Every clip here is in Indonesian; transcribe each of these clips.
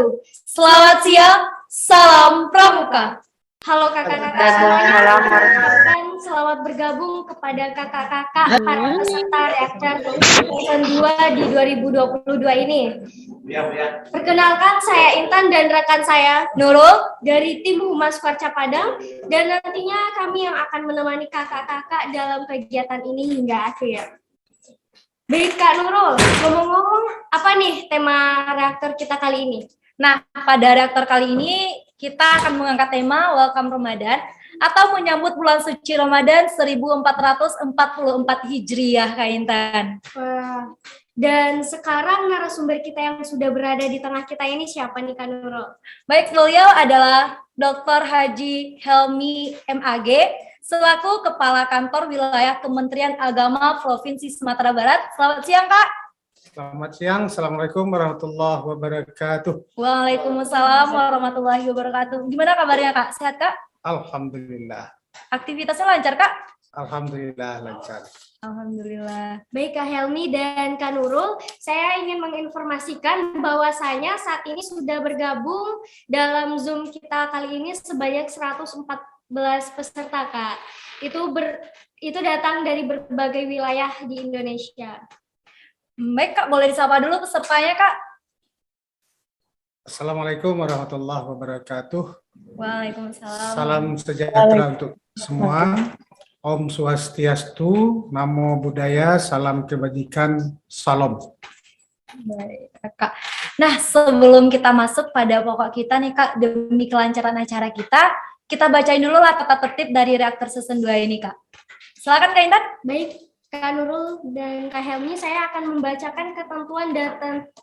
wabarakatuh. Selamat siang, salam pramuka. Halo kakak-kakak semuanya, dan selamat bergabung kepada kakak-kakak para peserta reaktor season 2 di 2022 ini. Perkenalkan, saya Intan dan rekan saya Nurul dari tim Humas Farca Padang, dan nantinya kami yang akan menemani kakak-kakak dalam kegiatan ini hingga akhir. Baik Kak Nurul, ngomong-ngomong, apa nih tema reaktor kita kali ini? Nah, pada reaktor kali ini kita akan mengangkat tema Welcome Ramadan atau menyambut bulan suci Ramadan 1444 Hijriah, Kak Intan. Wah. Dan sekarang narasumber kita yang sudah berada di tengah kita ini siapa nih Kak Nurul? Baik, beliau adalah Dr. Haji Helmi MAG selaku Kepala Kantor Wilayah Kementerian Agama Provinsi Sumatera Barat. Selamat siang, Kak. Selamat siang, Assalamualaikum warahmatullahi wabarakatuh. Waalaikumsalam warahmatullahi wabarakatuh. Gimana kabarnya, Kak? Sehat, Kak? Alhamdulillah. Aktivitasnya lancar, Kak? Alhamdulillah lancar. Alhamdulillah. Baik Kak Helmi dan Kak Nurul, saya ingin menginformasikan bahwasanya saat ini sudah bergabung dalam Zoom kita kali ini sebanyak 114 peserta, Kak. Itu datang dari berbagai wilayah di Indonesia. Baik, Kak, boleh disapa dulu pesertanya, Kak? Assalamualaikum warahmatullahi wabarakatuh. Waalaikumsalam. Salam sejahtera untuk semua. Om Swastiastu, Namo Buddhaya, salam kebajikan, salam. Baik, Kak. Nah, sebelum kita masuk pada pokok kita nih, Kak, demi kelancaran acara kita bacain dulu lah tata tertib dari reaktor season 2 ini, Kak. Silakan, Kak Intan. Baik, Kak Nurul dan Kak Helmi, saya akan membacakan ketentuan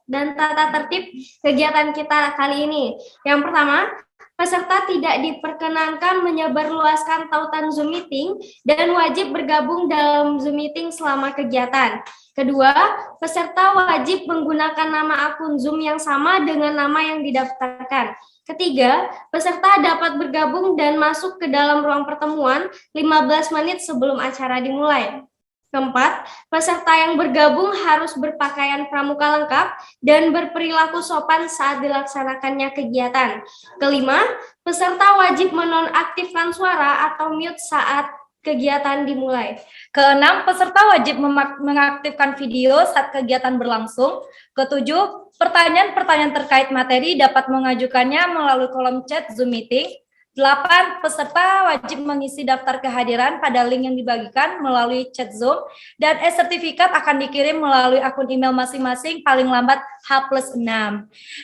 dan tata tertib kegiatan kita kali ini. Yang pertama, peserta tidak diperkenankan menyebarluaskan tautan Zoom meeting dan wajib bergabung dalam Zoom meeting selama kegiatan. Kedua, peserta wajib menggunakan nama akun Zoom yang sama dengan nama yang didaftarkan. Ketiga, peserta dapat bergabung dan masuk ke dalam ruang pertemuan 15 menit sebelum acara dimulai. Keempat, peserta yang bergabung harus berpakaian pramuka lengkap dan berperilaku sopan saat dilaksanakannya kegiatan. Kelima, peserta wajib menonaktifkan suara atau mute saat kegiatan dimulai. Keenam, peserta wajib mengaktifkan video saat kegiatan berlangsung. Ketujuh, pertanyaan-pertanyaan terkait materi dapat mengajukannya melalui kolom chat Zoom meeting. 8. Peserta wajib mengisi daftar kehadiran pada link yang dibagikan melalui chat Zoom, dan e-sertifikat akan dikirim melalui akun email masing-masing paling lambat H+6.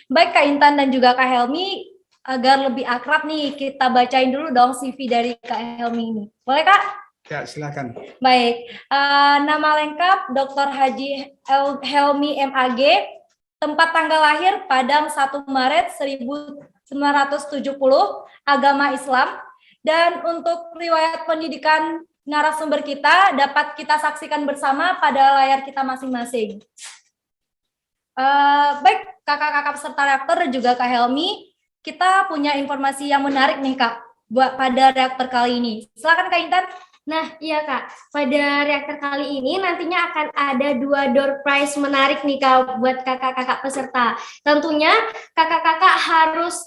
Baik Kak Intan dan juga Kak Helmi, agar lebih akrab nih, kita bacain dulu dong CV dari Kak Helmi ini. Boleh, Kak? Ya, silakan. Baik, nama lengkap Dr. Haji Helmi MAG, tempat tanggal lahir Padang 1 Maret 1970, agama Islam, dan untuk riwayat pendidikan narasumber kita dapat kita saksikan bersama pada layar kita masing-masing. Baik, kakak-kakak peserta reaktor dan juga Kak Helmi, kita punya informasi yang menarik nih Kak buat pada reaktor kali ini. Silakan Kak Intan. Nah, iya Kak, pada reaktor kali ini nantinya akan ada 2 door prize menarik nih Kak buat kakak-kakak peserta. Tentunya kakak-kakak harus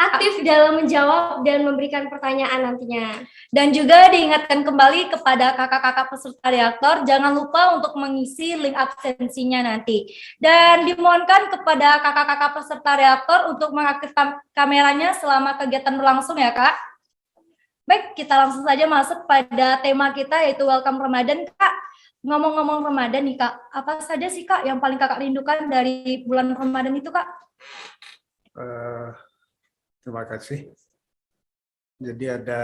aktif dalam menjawab dan memberikan pertanyaan nantinya. Dan juga diingatkan kembali kepada kakak-kakak peserta reaktor, jangan lupa untuk mengisi link absensinya nanti. Dan dimohonkan kepada kakak-kakak peserta reaktor untuk mengaktifkan kameranya selama kegiatan berlangsung ya Kak. Baik, kita langsung saja masuk pada tema kita yaitu Welcome Ramadan, Kak. Ngomong-ngomong Ramadan nih Kak, apa saja sih Kak yang paling kakak rindukan dari bulan Ramadan itu Kak? Terima kasih. Jadi ada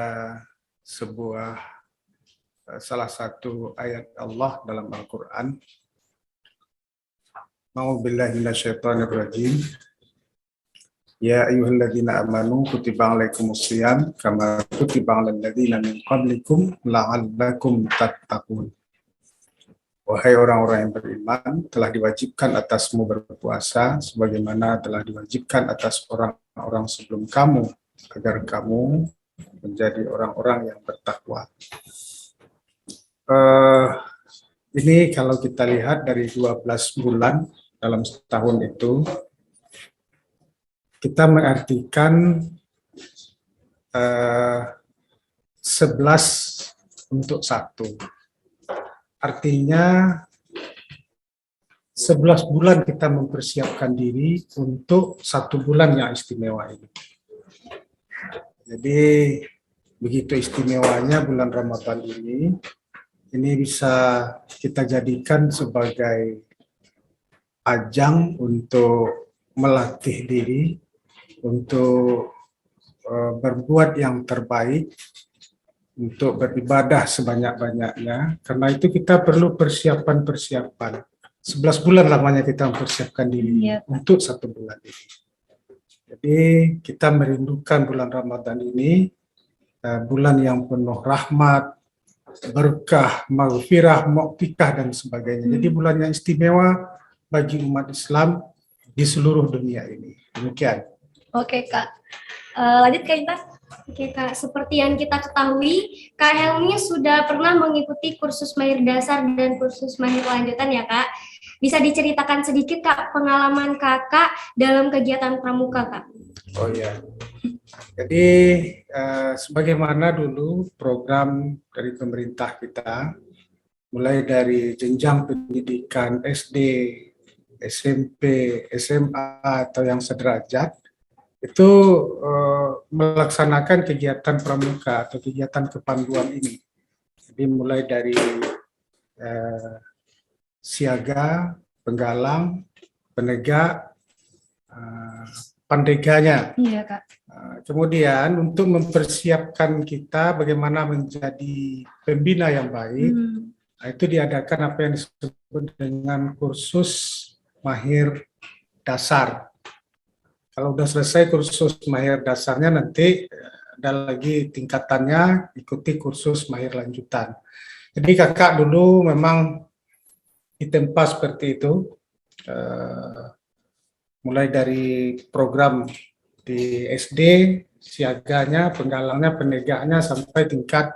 salah satu ayat Allah dalam Al-Quran. A'udzubillahi minasyaitonirrajim. Ya ayyuhalladzina amanu kutiba alaikumusshiyam kama kutiba alal ladzina min qablikum la'allakum tattaqun. Wahai orang-orang yang beriman, telah diwajibkan atasmu berpuasa sebagaimana telah diwajibkan atas orang-orang sebelum kamu, agar kamu menjadi orang-orang yang bertakwa. Ini kalau kita lihat dari 12 bulan dalam setahun itu, kita mengartikan 11 untuk 1. Artinya 11 bulan kita mempersiapkan diri untuk 1 bulan yang istimewa ini. Jadi begitu istimewanya bulan Ramadan ini bisa kita jadikan sebagai ajang untuk melatih diri, untuk berbuat yang terbaik, untuk beribadah sebanyak-banyaknya. Karena itu kita perlu persiapan. 11 bulan lamanya kita mempersiapkan diri untuk 1 bulan ini. Jadi kita merindukan bulan Ramadan ini, bulan yang penuh rahmat, berkah, maghfirah, mu'tikah, dan sebagainya. Jadi bulan yang istimewa bagi umat Islam di seluruh dunia ini. Demikian. Oke, Kak. Lanjut Kak Intan. Oke Kak, seperti yang kita ketahui, Kak Helmi sudah pernah mengikuti kursus mahir dasar dan kursus mahir lanjutan ya Kak. Bisa diceritakan sedikit Kak pengalaman Kakak dalam kegiatan pramuka Kak? Oh ya, jadi sebagaimana dulu program dari pemerintah kita, mulai dari jenjang pendidikan SD, SMP, SMA atau yang sederajat, itu melaksanakan kegiatan pramuka atau kegiatan kepanduan ini. Jadi mulai dari siaga, penggalang, penegak, pandeganya. Iya, Kak. Kemudian untuk mempersiapkan kita bagaimana menjadi pembina yang baik, itu diadakan apa yang disebut dengan kursus mahir dasar. Kalau sudah selesai kursus mahir dasarnya, nanti ada lagi tingkatannya, ikuti kursus mahir lanjutan. Jadi kakak dulu memang ditempa seperti itu, mulai dari program di SD, siaganya, penggalangnya, penegaknya, sampai tingkat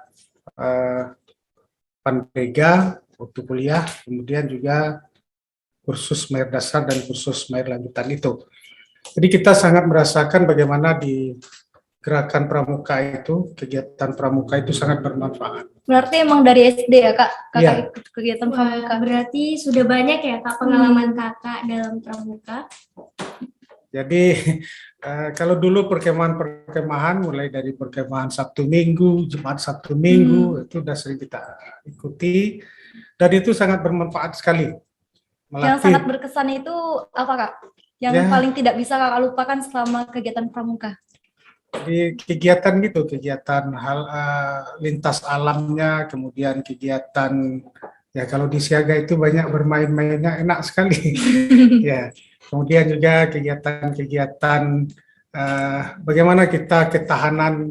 pandega waktu kuliah, kemudian juga kursus mahir dasar dan kursus mahir lanjutan itu. Jadi kita sangat merasakan bagaimana di gerakan pramuka itu, kegiatan pramuka itu sangat bermanfaat. Berarti emang dari SD ya Kak? Kakak Iya. ikut kegiatan pramuka. Berarti sudah banyak ya Kak pengalaman Kakak dalam pramuka? Jadi kalau dulu perkemahan mulai dari perkemahan Sabtu Minggu, Jumat Sabtu Minggu, itu sudah sering kita ikuti, dan itu sangat bermanfaat sekali. Yang sangat berkesan itu apa Kak? Yang Ya. paling tidak bisa Kakak lupakan selama kegiatan pramuka? Di kegiatan gitu, kegiatan lintas alamnya, kemudian kegiatan ya kalau di siaga itu banyak bermain-mainnya, enak sekali. Ya, kemudian juga kegiatan-kegiatan bagaimana kita ketahanan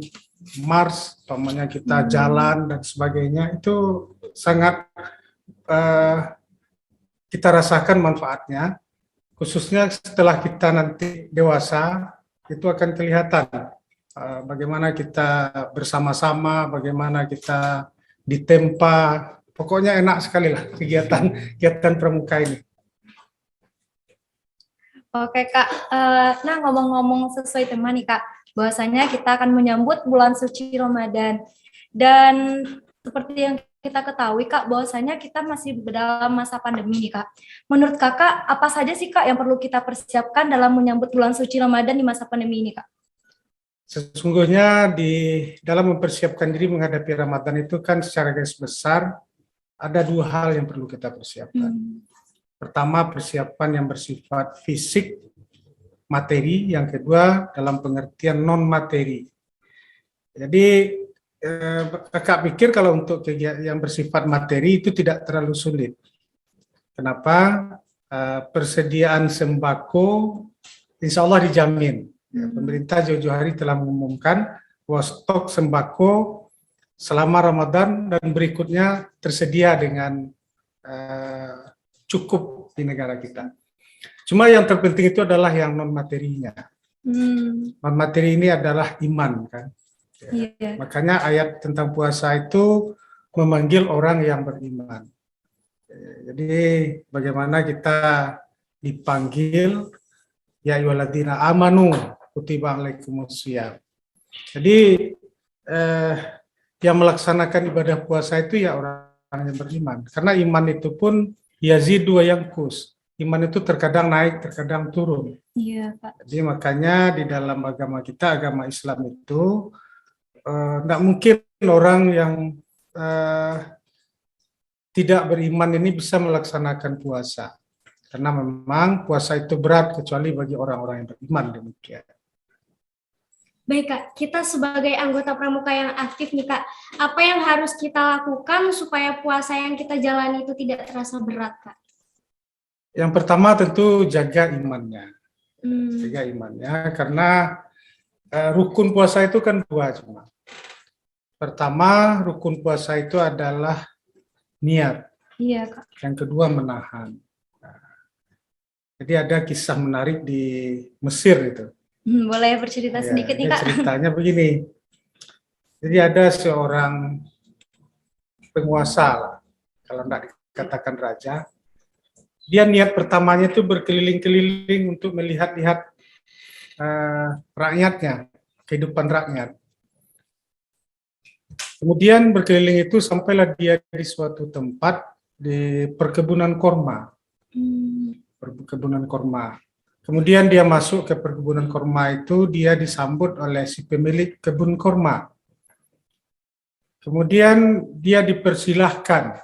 Mars, umpamanya kita jalan dan sebagainya, itu sangat kita rasakan manfaatnya. Khususnya setelah kita nanti dewasa, itu akan kelihatan bagaimana kita bersama-sama, bagaimana kita ditempa. Pokoknya enak sekali lah kegiatan pramuka ini. Oke Kak, nah ngomong-ngomong sesuai tema nih Kak, bahwasanya kita akan menyambut bulan suci Ramadan. Dan seperti yang kita ketahui Kak, bahwasanya kita masih dalam masa pandemi nih Kak. Menurut Kakak, apa saja sih Kak yang perlu kita persiapkan dalam menyambut bulan suci Ramadan di masa pandemi ini Kak? Sesungguhnya di dalam mempersiapkan diri menghadapi Ramadan itu kan secara garis besar ada 2 hal yang perlu kita persiapkan. Pertama, persiapan yang bersifat fisik, materi. Yang kedua, dalam pengertian non-materi. Jadi, kakak pikir kalau untuk kegiatan yang bersifat materi itu tidak terlalu sulit. Kenapa? Persediaan sembako insya Allah dijamin. Ya, pemerintah jauh-jauh hari telah mengumumkan bahwa stok sembako selama Ramadan dan berikutnya tersedia dengan cukup di negara kita. Cuma yang terpenting itu adalah yang non-materinya. Non-materi ini adalah iman kan. Ya. Iya. Makanya ayat tentang puasa itu memanggil orang yang beriman. Jadi bagaimana kita dipanggil ya ayyuhalladzina amanu, kutiba alaikumusiyam. Jadi yang melaksanakan ibadah puasa itu ya orang yang beriman. Karena iman itu pun yazidu wa yanqus. Iman itu terkadang naik, terkadang turun. Iya, Kak. Jadi makanya di dalam agama kita, agama Islam itu tidak mungkin orang yang tidak beriman ini bisa melaksanakan puasa. Karena memang puasa itu berat kecuali bagi orang-orang yang beriman, demikian. Baik Kak, kita sebagai anggota pramuka yang aktif nih Kak, apa yang harus kita lakukan supaya puasa yang kita jalani itu tidak terasa berat Kak? Yang pertama tentu jaga imannya. Jaga imannya karena rukun puasa itu kan dua cuma. Pertama, rukun puasa itu adalah niat. Iya, Kak. Yang kedua menahan. Jadi ada kisah menarik di Mesir itu. Boleh bercerita sedikit nih Kak? Ceritanya begini. Jadi ada seorang penguasa lah, kalau tidak dikatakan raja. Dia niat pertamanya itu berkeliling-keliling untuk melihat-lihat rakyatnya, kehidupan rakyat. Kemudian berkeliling itu sampailah dia di suatu tempat di perkebunan korma. Perkebunan korma. Kemudian dia masuk ke perkebunan korma itu, dia disambut oleh si pemilik kebun korma. Kemudian dia dipersilahkan.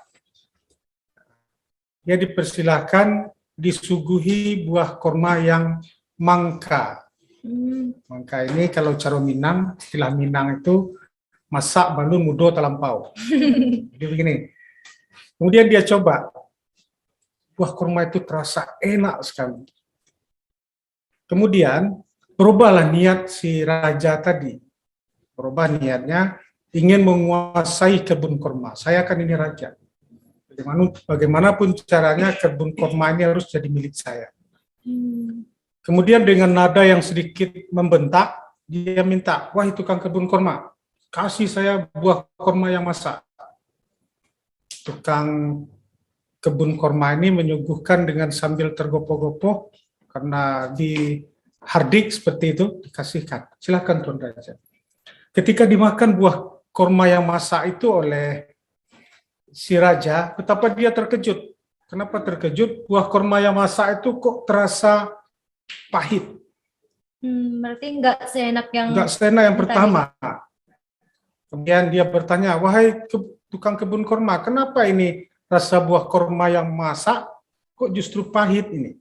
Dia dipersilahkan disuguhi buah korma yang mangka. Mangka ini kalau cara Minang, istilah Minang itu masak balun mudo talampau. Jadi begini. Kemudian dia coba. Buah korma itu terasa enak sekali. Kemudian berubahlah niat si raja tadi. Berubah niatnya ingin menguasai kebun korma. Saya kan ini raja. Bagaimanapun caranya kebun korma ini harus jadi milik saya. Kemudian dengan nada yang sedikit membentak, dia minta, wahai tukang kebun korma, kasih saya buah korma yang masak. Tukang kebun korma ini menyuguhkan dengan sambil tergopoh-gopoh, karena di hardik seperti itu, dikasihkan. Silakan Tuan Raja. Ketika dimakan buah korma yang masak itu oleh si raja, betapa dia terkejut. Kenapa terkejut? Buah korma yang masak itu kok terasa pahit. Berarti nggak seenak yang pertama. Kemudian dia bertanya, wahai tukang kebun korma, kenapa ini rasa buah korma yang masak kok justru pahit ini?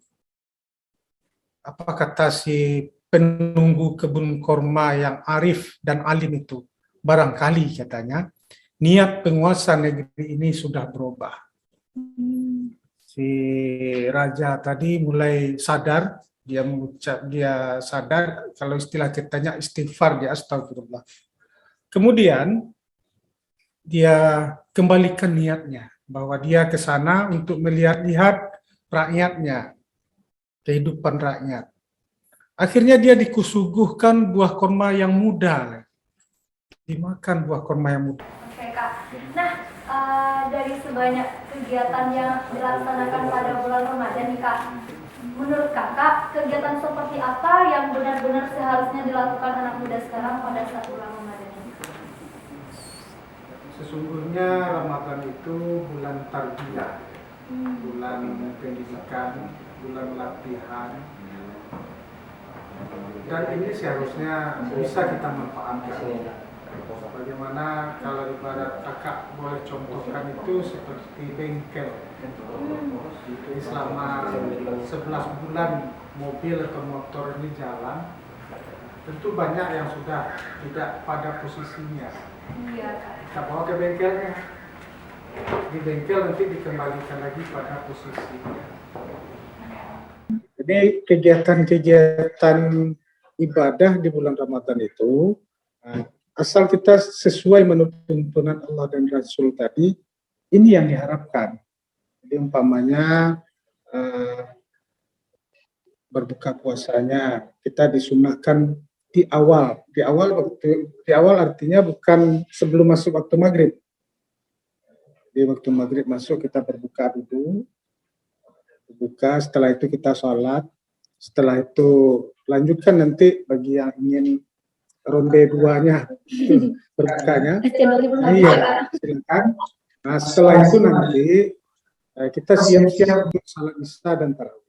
Apa kata si penunggu kebun korma yang arif dan alim itu? Barangkali katanya, niat penguasa negeri ini sudah berubah. Si raja tadi mulai sadar, dia sadar, kalau istilah kitanya istighfar, dia astagfirullah. Kemudian dia kembalikan niatnya bahwa dia ke sana untuk melihat-lihat rakyatnya, kehidupan rakyat. Akhirnya dia dikusuguhkan buah korma yang muda. Dimakan buah korma yang muda. Oke Kak. Nah, dari sebanyak kegiatan yang dilaksanakan pada bulan Ramadan nih Kak, menurut Kakak, kegiatan seperti apa yang benar-benar seharusnya dilakukan anak muda sekarang pada saat bulan Ramadan ini? Sesungguhnya Ramadan itu bulan tarbiyah, bulan pendidikan, bulan latihan. Dan ini seharusnya bisa kita manfaatkan. Bagaimana kalau ibarat kakak boleh contohkan itu seperti bengkel. Jadi selama 11 bulan mobil atau motor ini jalan, tentu banyak yang sudah tidak pada posisinya. Kita bawa ke bengkelnya. Di bengkel nanti dikembalikan lagi pada posisinya. Jadi kegiatan-kegiatan ibadah di bulan Ramadan itu, asal kita sesuai menurut tuntunan Allah dan Rasul tadi, ini yang diharapkan. Jadi umpamanya berbuka puasanya kita disunahkan di awal. Di awal artinya bukan sebelum masuk waktu maghrib. Di waktu maghrib masuk kita berbuka dulu. Berbuka, setelah itu kita sholat. Setelah itu lanjutkan nanti bagi yang ingin ronde 2-nya berbukanya. Iya, silakan. Nah, setelah itu nanti kita siap-siap untuk salat isya dan tarawih.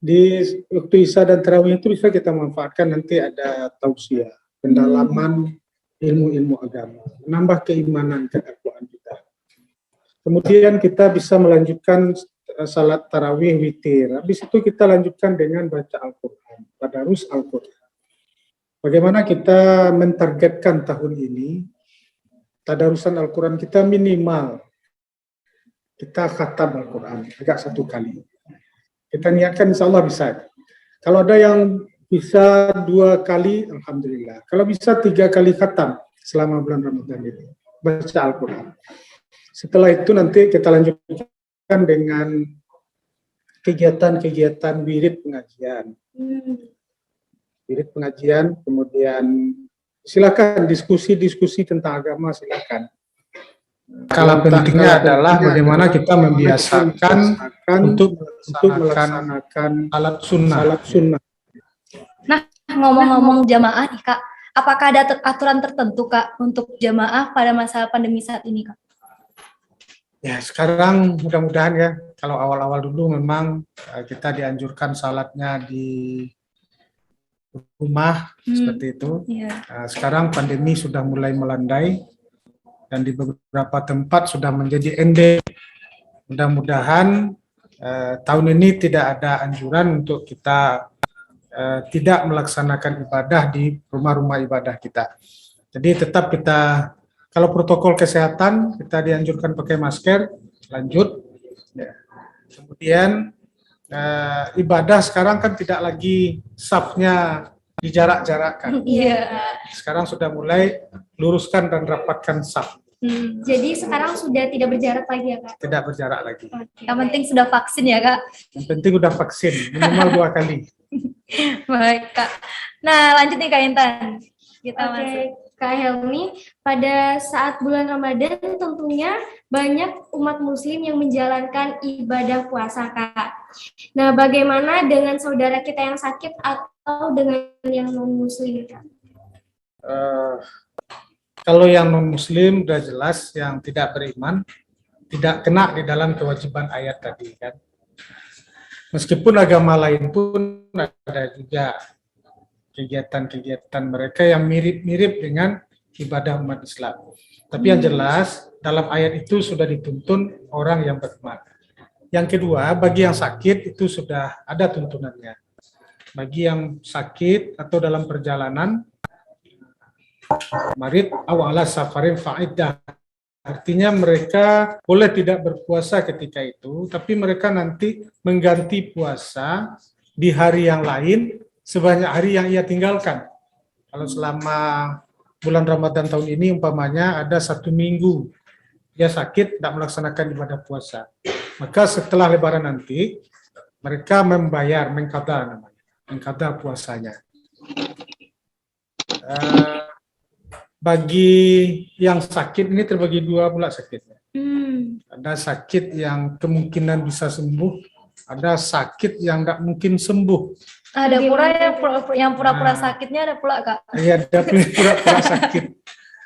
Di waktu isya dan tarawih itu bisa kita manfaatkan, nanti ada tausiah, pendalaman ilmu-ilmu agama, menambah keimanan ketakwaan kita. Kemudian kita bisa melanjutkan salat tarawih witir. Habis itu kita lanjutkan dengan baca Al-Quran, tadarus Al-Quran. Bagaimana kita mentargetkan tahun ini, tadarusan Al-Quran kita minimal, kita khatam Al-Quran, agak 1 kali. Kita niatkan insya Allah bisa. Kalau ada yang bisa 2 kali, Alhamdulillah. Kalau bisa 3 kali khatam selama bulan Ramadan ini, baca Al-Quran. Setelah itu nanti kita lanjutkan dengan kegiatan-kegiatan wirid pengajian. Wirid pengajian, kemudian silakan diskusi-diskusi tentang agama, silakan. Kalau pentingnya adalah bagaimana kita membiasakan untuk melaksanakan salat sunnah. Nah, ngomong-ngomong jamaah nih Kak, apakah ada aturan tertentu Kak untuk jamaah pada masa pandemi saat ini Kak? Ya, sekarang mudah-mudahan ya, kalau awal-awal dulu memang kita dianjurkan salatnya di rumah seperti itu. Sekarang pandemi sudah mulai melandai dan di beberapa tempat sudah menjadi endemik. Mudah-mudahan tahun ini tidak ada anjuran untuk kita tidak melaksanakan ibadah di rumah-rumah ibadah kita. Jadi tetap kita, kalau protokol kesehatan kita dianjurkan pakai masker, lanjut. Ya. Kemudian ibadah sekarang kan tidak lagi safnya dijarak-jarakkan. Sekarang sudah mulai luruskan dan rapatkan saf. Jadi sekarang sudah tidak berjarak lagi ya Kak? Tidak berjarak lagi. Yang penting sudah vaksin ya Kak? Yang penting sudah vaksin, minimal 2 kali. Baik Kak. Nah lanjut nih Kak Intan. Kita masuk. Kak Helmi, pada saat bulan Ramadan tentunya banyak umat muslim yang menjalankan ibadah puasa Kak. Nah bagaimana dengan saudara kita yang sakit atau dengan yang non-muslim Kak? Kalau yang non-muslim sudah jelas yang tidak beriman, tidak kena di dalam kewajiban ayat tadi kan. Meskipun agama lain pun ada juga kegiatan-kegiatan mereka yang mirip-mirip dengan ibadah umat Islam. Tapi yang jelas dalam ayat itu sudah dituntun orang yang beriman. Yang kedua, bagi yang sakit itu sudah ada tuntunannya. Bagi yang sakit atau dalam perjalanan, marid awala safarin fa'iddah. Artinya mereka boleh tidak berpuasa ketika itu, tapi mereka nanti mengganti puasa di hari yang lain sebanyak hari yang ia tinggalkan. Kalau selama bulan Ramadan tahun ini umpamanya ada 1 minggu dia sakit tidak melaksanakan ibadah puasa, maka setelah Lebaran nanti mereka membayar mengqadha puasanya. Bagi yang sakit ini terbagi 2 pula sakitnya. Ada sakit yang kemungkinan bisa sembuh, ada sakit yang nggak mungkin sembuh. Ada pula yang pura-pura sakitnya, ada pula Kak. Iya, ada pura-pura sakit.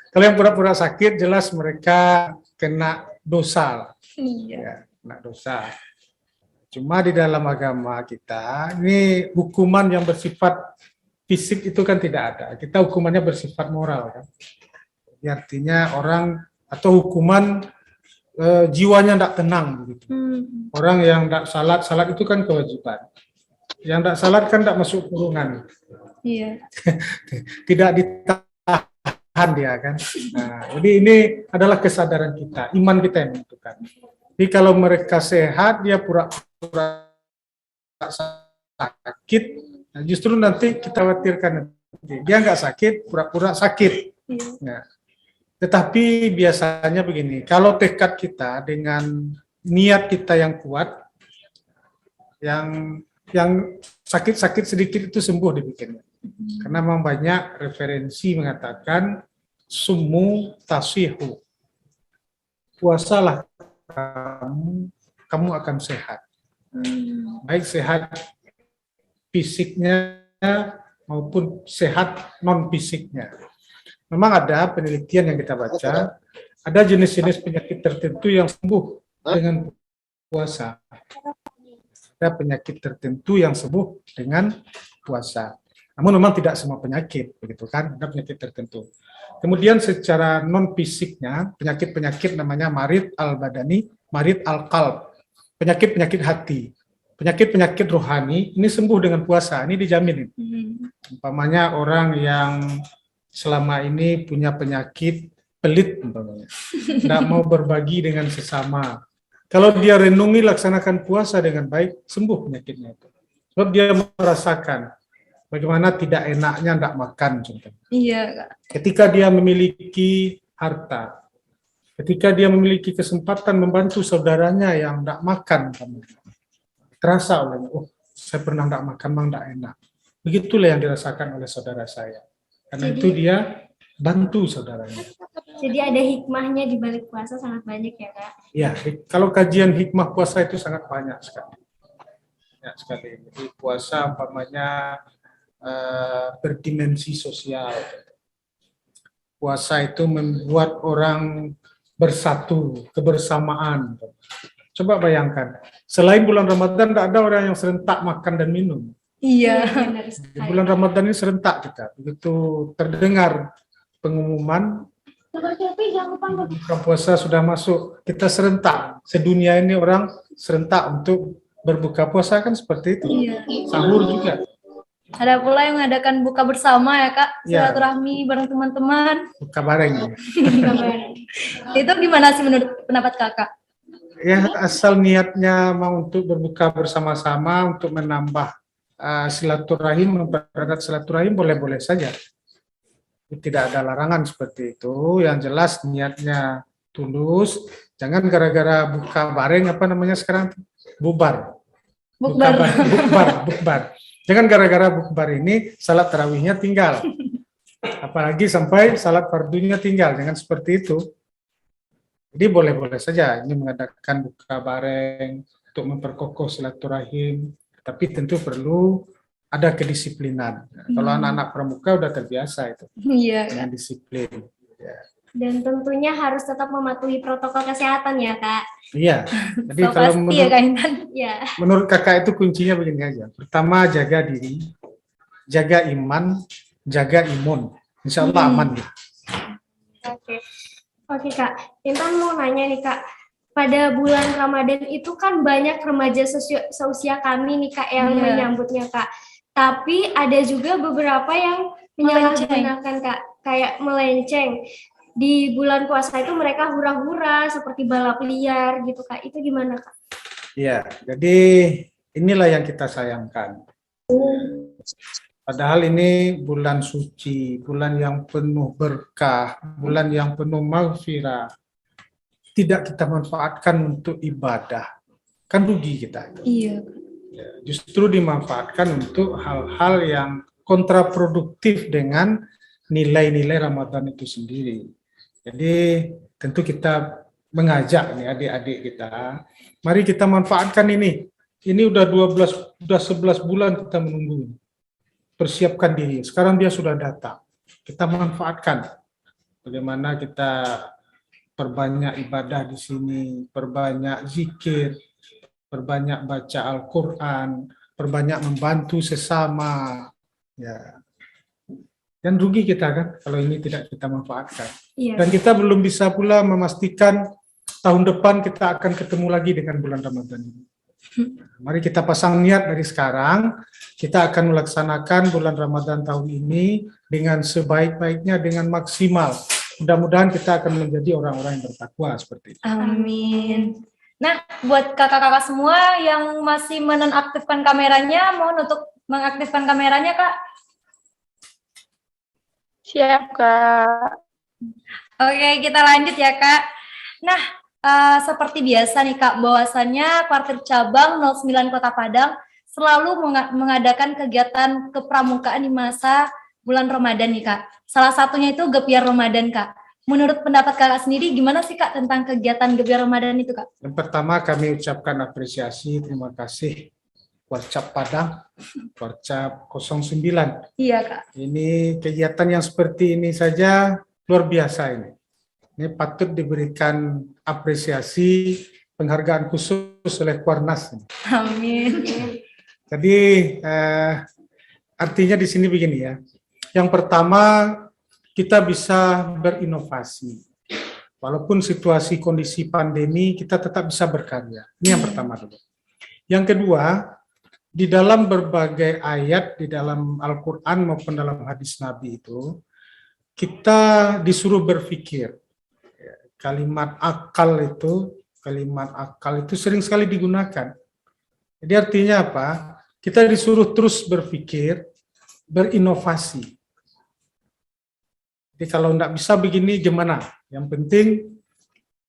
Kalau yang pura-pura sakit jelas mereka kena dosa. Ya, kena dosa. Cuma di dalam agama kita ini hukuman yang bersifat fisik itu kan tidak ada. Kita hukumannya bersifat moral kan. Artinya orang atau hukuman jiwanya tidak tenang begitu. Orang yang tidak salat itu kan kewajiban. Yang tidak salat kan tidak masuk kurungan. Iya. Tidak ditahan dia kan. Nah, jadi ini adalah kesadaran kita, iman kita yang menentukan. Jadi kalau mereka sehat, dia pura-pura sakit, nah justru nanti kita khawatirkan dia nggak sakit, pura-pura sakit. Nah, tetapi biasanya begini, kalau tekad kita dengan niat kita yang kuat, yang sakit-sakit sedikit itu sembuh dibikinnya. Karena memang banyak referensi mengatakan sumu tasihu. Puasalah kamu akan sehat. Baik sehat fisiknya maupun sehat non fisiknya. Memang ada penelitian yang kita baca, ada jenis-jenis penyakit tertentu yang sembuh dengan puasa. Ada penyakit tertentu yang sembuh dengan puasa. Namun memang tidak semua penyakit, begitu kan? Ada penyakit tertentu. Kemudian secara non fisiknya, penyakit-penyakit namanya marid al-badani, marid al-qalb, penyakit-penyakit hati, penyakit-penyakit rohani, ini sembuh dengan puasa, ini dijamin. Umpamanya orang yang selama ini punya penyakit pelit, umpamanya, tidak mau berbagi dengan sesama. Kalau dia renungi, laksanakan puasa dengan baik, sembuh penyakitnya itu. Sebab dia merasakan bagaimana tidak enaknya tidak makan, contohnya. Iya, Kak. Ketika dia memiliki harta, ketika dia memiliki kesempatan membantu saudaranya yang tidak makan, terasa olehnya, oh saya pernah tidak makan, memang tidak enak. Begitulah yang dirasakan oleh saudara saya. Karena itu dia bantu saudaranya. Jadi ada hikmahnya di balik puasa sangat banyak ya Kak? Ya, kalau kajian hikmah puasa itu sangat banyak sekali. Banyak sekali. Jadi puasa umpamanya berdimensi sosial. Puasa itu membuat orang bersatu, kebersamaan. Coba bayangkan, selain bulan Ramadan tidak ada orang yang serentak makan dan minum. Iya. Di bulan Ramadan ini serentak kita. Begitu terdengar pengumuman buka puasa sudah masuk, kita serentak. Sedunia ini orang serentak untuk berbuka puasa, kan seperti itu. Iya. Sahur juga. Ada pula yang mengadakan buka bersama ya Kak, Ya. silaturahmi bareng teman-teman. Buka bareng. Itu gimana sih menurut pendapat Kakak? Ya, asal niatnya mau untuk berbuka bersama-sama, untuk menambah silaturahim, mempererat silaturahim, boleh-boleh saja. Tidak ada larangan seperti itu. Yang jelas niatnya tulus. Jangan gara-gara buka bareng, apa namanya sekarang? Bubar. Bukber. Bukbar. Jangan gara-gara bukbar ini salat tarawihnya tinggal. Apalagi sampai salat fardunya tinggal. Jangan seperti itu. Jadi boleh-boleh saja ini mengadakan buka bareng untuk memperkokoh silaturahim. Tapi tentu perlu ada kedisiplinan. Kalau anak-anak pramuka udah terbiasa itu Iya. dengan disiplin. Ya. Dan tentunya harus tetap mematuhi protokol kesehatan ya Kak? Iya. Jadi So, kalau pasti ya Kak Intan. Ya. menurut kakak itu kuncinya begini aja. Pertama, jaga diri, jaga iman, jaga imun. Insya Allah aman. Oke. Oke Kak, Intan mau nanya nih Kak. Pada bulan Ramadan itu kan banyak remaja seusia kami nih Kak yang Iya. menyambutnya Kak. Tapi ada juga beberapa yang menyalahgunakan Kak, kayak melenceng. Di bulan puasa itu mereka hura-hura seperti balap liar gitu Kak. Itu gimana Kak? Iya, jadi inilah yang kita sayangkan. Padahal ini bulan suci, bulan yang penuh berkah, bulan yang penuh maghfirah. Tidak kita manfaatkan untuk ibadah. Kan rugi kita. Iya. Ya, justru dimanfaatkan untuk hal-hal yang kontraproduktif dengan nilai-nilai Ramadan itu sendiri. Jadi tentu kita mengajak nih adik-adik kita, mari kita manfaatkan ini. Ini udah 11 bulan kita menunggu. Persiapkan diri. Sekarang dia sudah datang. Kita manfaatkan. Bagaimana kita perbanyak ibadah di sini, perbanyak zikir, perbanyak baca Al-Quran, perbanyak membantu sesama. Ya. Dan rugi kita kan kalau ini tidak kita manfaatkan. Iya. Dan kita belum bisa pula memastikan tahun depan kita akan ketemu lagi dengan bulan Ramadan ini. Mari kita pasang niat dari sekarang, kita akan melaksanakan bulan Ramadan tahun ini dengan sebaik-baiknya, dengan maksimal. Mudah-mudahan kita akan menjadi orang-orang yang bertakwa seperti itu. Amin. Nah, buat kakak-kakak semua yang masih menonaktifkan kameranya, mohon untuk mengaktifkan kameranya, Kak. Siap, Kak. Oke, kita lanjut ya, Kak. Nah, seperti biasa nih, Kak, bahwasannya Kwartir Cabang 09 Kota Padang selalu mengadakan kegiatan kepramukaan di masa bulan Ramadan nih, Kak. Salah satunya itu Gebyar Ramadan, Kak. Menurut pendapat Kakak sendiri, gimana sih, Kak, tentang kegiatan Gebyar Ramadan itu, Kak? Yang pertama kami ucapkan apresiasi, terima kasih Warcap Padang, Warcap 09. Iya, Kak. Ini kegiatan yang seperti ini saja luar biasa ini. Ini patut diberikan apresiasi, penghargaan khusus oleh Kuarnas. Amin. Jadi artinya di sini begini ya. Yang pertama, kita bisa berinovasi. Walaupun situasi kondisi pandemi, kita tetap bisa berkarya. Ini yang pertama dulu. Yang kedua, di dalam berbagai ayat di dalam Al-Quran maupun dalam hadis Nabi itu, kita disuruh berpikir. Kalimat akal itu sering sekali digunakan. Jadi artinya apa? Kita disuruh terus berpikir, berinovasi. Jadi kalau tidak bisa begini gimana? Yang penting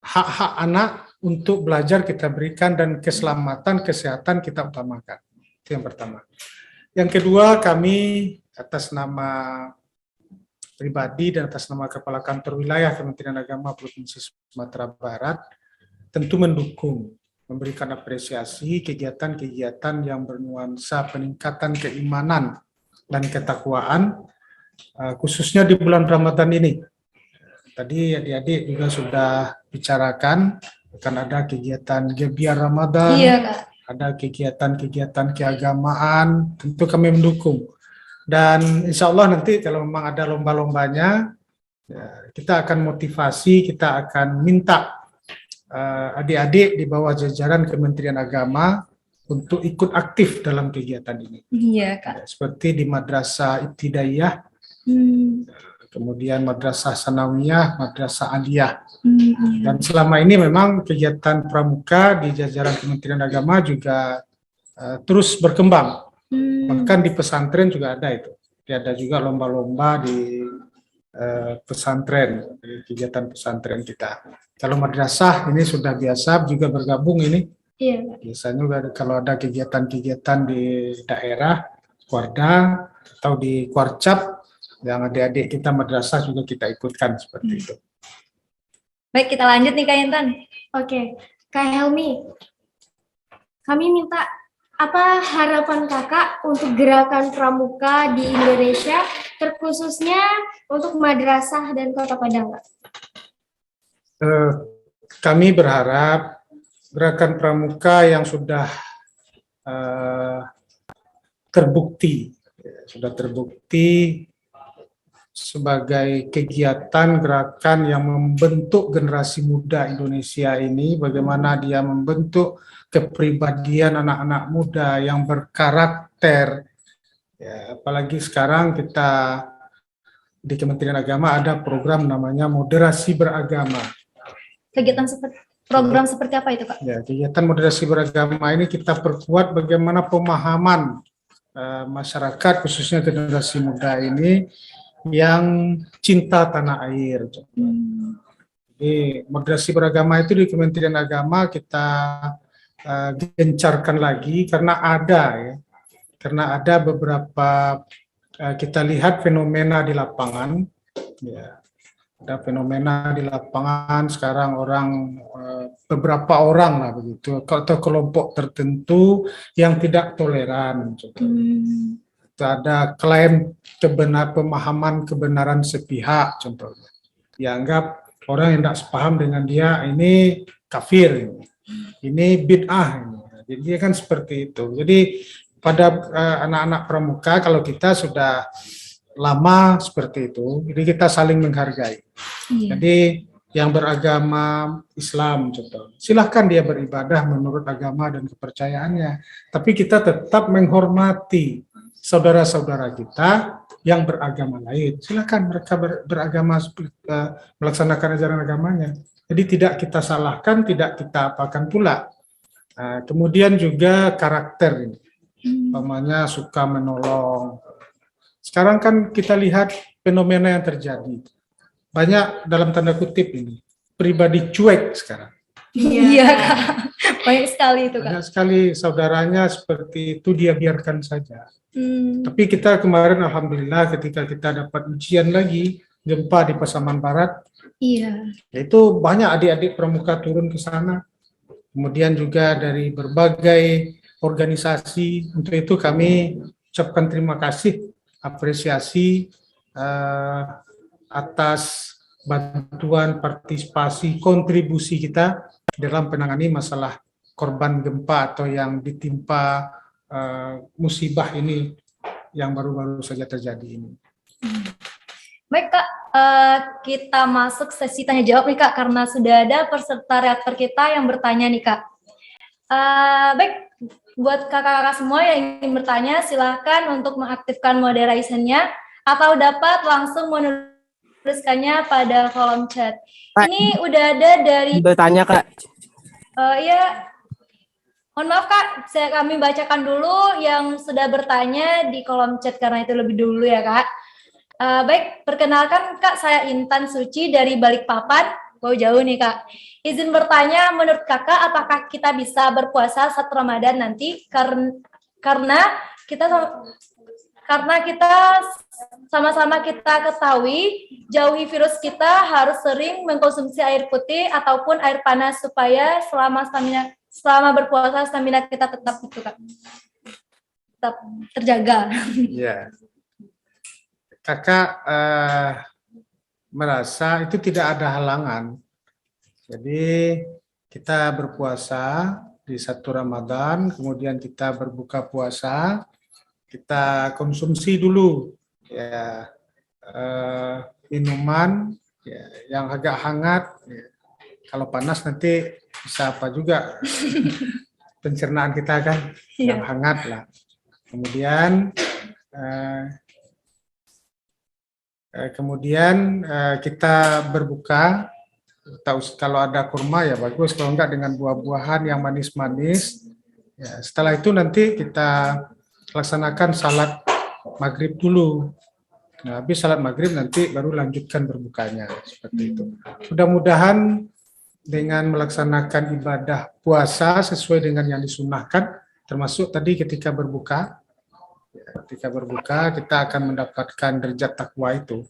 hak-hak anak untuk belajar kita berikan dan keselamatan, kesehatan kita utamakan. Itu yang pertama. Yang kedua, kami atas nama pribadi dan atas nama Kepala Kantor Wilayah Kementerian Agama Provinsi Sumatera Barat tentu mendukung, memberikan apresiasi kegiatan-kegiatan yang bernuansa peningkatan keimanan dan ketakwaan, khususnya di bulan Ramadan ini. Tadi adik-adik juga sudah bicarakan akan ada kegiatan Gebiar Ramadan, Iya, Kak. ada kegiatan-kegiatan keagamaan, tentu kami mendukung. Dan insya Allah nanti kalau memang ada lomba-lombanya, kita akan motivasi, kita akan minta adik-adik di bawah jajaran Kementerian Agama untuk ikut aktif dalam kegiatan ini. Iya, Kak. Seperti di Madrasah Ibtidaiyah, kemudian Madrasah Sanawiyah, Madrasah Aliyah. Dan selama ini memang kegiatan pramuka di jajaran Kementerian Agama juga terus berkembang. Bahkan di pesantren juga ada itu. Ada juga lomba-lomba di pesantren, di kegiatan pesantren kita. Kalau madrasah ini sudah biasa juga bergabung ini. Iya. Biasanya kalau ada kegiatan-kegiatan di daerah, Kuarda atau di Kuarcap, yang adik-adik kita madrasah juga kita ikutkan seperti itu. Baik, kita lanjut nih Kak Intan. Oke, Kak Helmi, kami minta apa harapan kakak untuk gerakan pramuka di Indonesia, terkhususnya untuk madrasah dan Kota Padang, Kak? Kami berharap gerakan pramuka yang sudah terbukti sebagai kegiatan gerakan yang membentuk generasi muda Indonesia ini, bagaimana dia membentuk kepribadian anak-anak muda yang berkarakter. Ya, apalagi sekarang kita di Kementerian Agama ada program namanya moderasi beragama. Program seperti apa itu, Kak? Ya, kegiatan moderasi beragama ini kita perkuat bagaimana pemahaman masyarakat khususnya generasi muda ini yang cinta tanah air. Jadi moderasi beragama itu di Kementerian Agama kita gencarkan lagi karena ada beberapa kita lihat fenomena di lapangan. Ya, ada fenomena di lapangan sekarang beberapa orang lah begitu atau kelompok tertentu yang tidak toleran. Ada klaim pemahaman kebenaran sepihak, contohnya dianggap orang yang tidak sepaham dengan dia ini kafir, ini bid'ah. Jadi dia kan seperti itu. Jadi pada anak-anak pramuka kalau kita sudah lama seperti itu, jadi kita saling menghargai. Jadi yang beragama Islam contoh, silahkan dia beribadah menurut agama dan kepercayaannya, tapi kita tetap menghormati saudara-saudara kita yang beragama lain. Silakan mereka beragama melaksanakan ajaran agamanya. Jadi tidak kita salahkan, tidak kita apakan pula. Kemudian juga karakter ini, umpamanya suka menolong. Sekarang kan kita lihat fenomena yang terjadi. Banyak dalam tanda kutip ini pribadi cuek sekarang. Iya, Kak. Banyak sekali itu, Kak. Banyak sekali saudaranya seperti itu dia biarkan saja. Tapi kita kemarin alhamdulillah ketika kita dapat ujian lagi gempa di Pasaman Barat, itu banyak adik-adik pramuka turun ke sana. Kemudian juga dari berbagai organisasi. Untuk itu kami ucapkan terima kasih, apresiasi atas bantuan, partisipasi, kontribusi kita dalam menangani masalah korban gempa atau yang ditimpa musibah ini yang baru-baru saja terjadi ini. Baik Kak, kita masuk sesi tanya jawab nih Kak, karena sudah ada peserta reaktor kita yang bertanya nih Kak. Baik, buat kakak-kakak semua yang ingin bertanya, silahkan untuk mengaktifkan moderation-nya atau dapat langsung menuliskannya pada kolom chat. Ini udah ada dari... Bertanya Kak. Iya, mohon maaf Kak, kami bacakan dulu yang sudah bertanya di kolom chat karena itu lebih dulu ya Kak. Baik, perkenalkan Kak, saya Intan Suci dari Balikpapan. Wow, jauh nih Kak. Izin bertanya, menurut Kakak apakah kita bisa berpuasa saat Ramadan nanti? Karena kita sama-sama kita ketahui jauhi virus, kita harus sering mengkonsumsi air putih ataupun air panas supaya selama berpuasa stamina kita tetap itu Kak. Tetap terjaga. Ya. Kakak merasa itu tidak ada halangan. Jadi kita berpuasa di 1 Ramadan, kemudian kita berbuka puasa, kita konsumsi dulu ya minuman ya, yang agak hangat. Ya. Kalau panas nanti bisa apa juga pencernaan kita kan yang hangat lah. Kemudian kita berbuka, kalau ada kurma ya bagus, kalau enggak dengan buah-buahan yang manis-manis. Ya, setelah itu nanti kita laksanakan salat maghrib dulu. Nah, habis salat maghrib nanti baru lanjutkan berbukanya, seperti itu. Mudah-mudahan dengan melaksanakan ibadah puasa sesuai dengan yang disunahkan, termasuk tadi ketika berbuka. Ketika berbuka kita akan mendapatkan derajat takwa itu.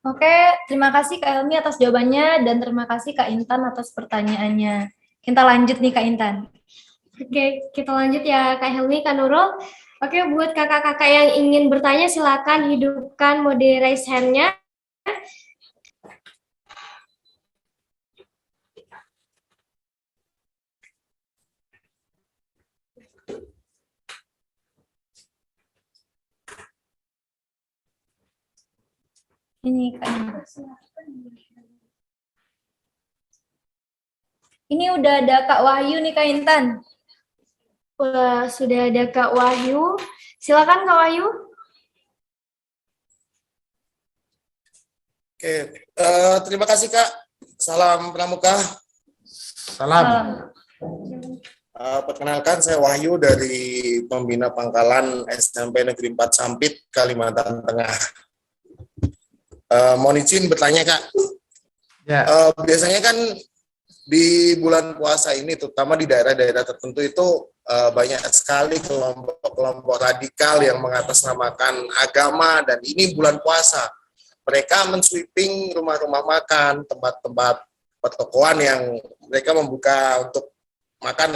Oke, terima kasih Kak Helmi atas jawabannya dan terima kasih Kak Intan atas pertanyaannya. Kita lanjut nih Kak Intan. Oke, kita lanjut ya Kak Helmi, Kak Nurul. Oke, buat kakak-kakak yang ingin bertanya silakan hidupkan mode raise hand-nya. Ini Kak Intan. Ini udah ada Kak Wahyu nih Kak Intan. Wah, sudah ada Kak Wahyu. Silakan Kak Wahyu. Oke, terima kasih Kak. Salam pramuka. Salam. Perkenalkan saya Wahyu dari Pembina Pangkalan SMP Negeri 4 Sampit, Kalimantan Tengah. Mohon izin bertanya Kak. Ya. Biasanya kan di bulan puasa ini, terutama di daerah-daerah tertentu itu banyak sekali kelompok-kelompok radikal yang mengatasnamakan agama, dan ini bulan puasa. Mereka mensweeping rumah-rumah makan, tempat-tempat pertokoan yang mereka membuka untuk makan.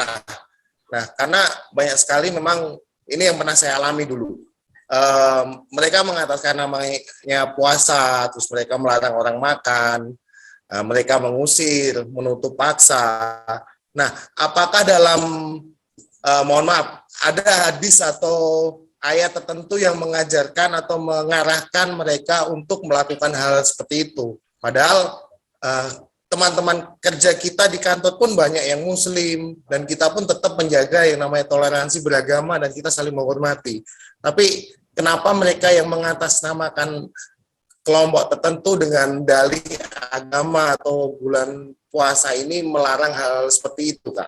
Nah, karena banyak sekali memang ini yang pernah saya alami dulu. Mereka mengataskan namanya puasa, terus mereka melarang orang makan, mereka mengusir, menutup paksa. Nah, apakah dalam, mohon maaf, ada hadis atau ayat tertentu yang mengajarkan atau mengarahkan mereka untuk melakukan hal seperti itu? Padahal teman-teman kerja kita di kantor pun banyak yang muslim, dan kita pun tetap menjaga yang namanya toleransi beragama dan kita saling menghormati. Tapi kenapa mereka yang mengatasnamakan kelompok tertentu dengan dalih agama atau bulan puasa ini melarang hal seperti itu, Kak?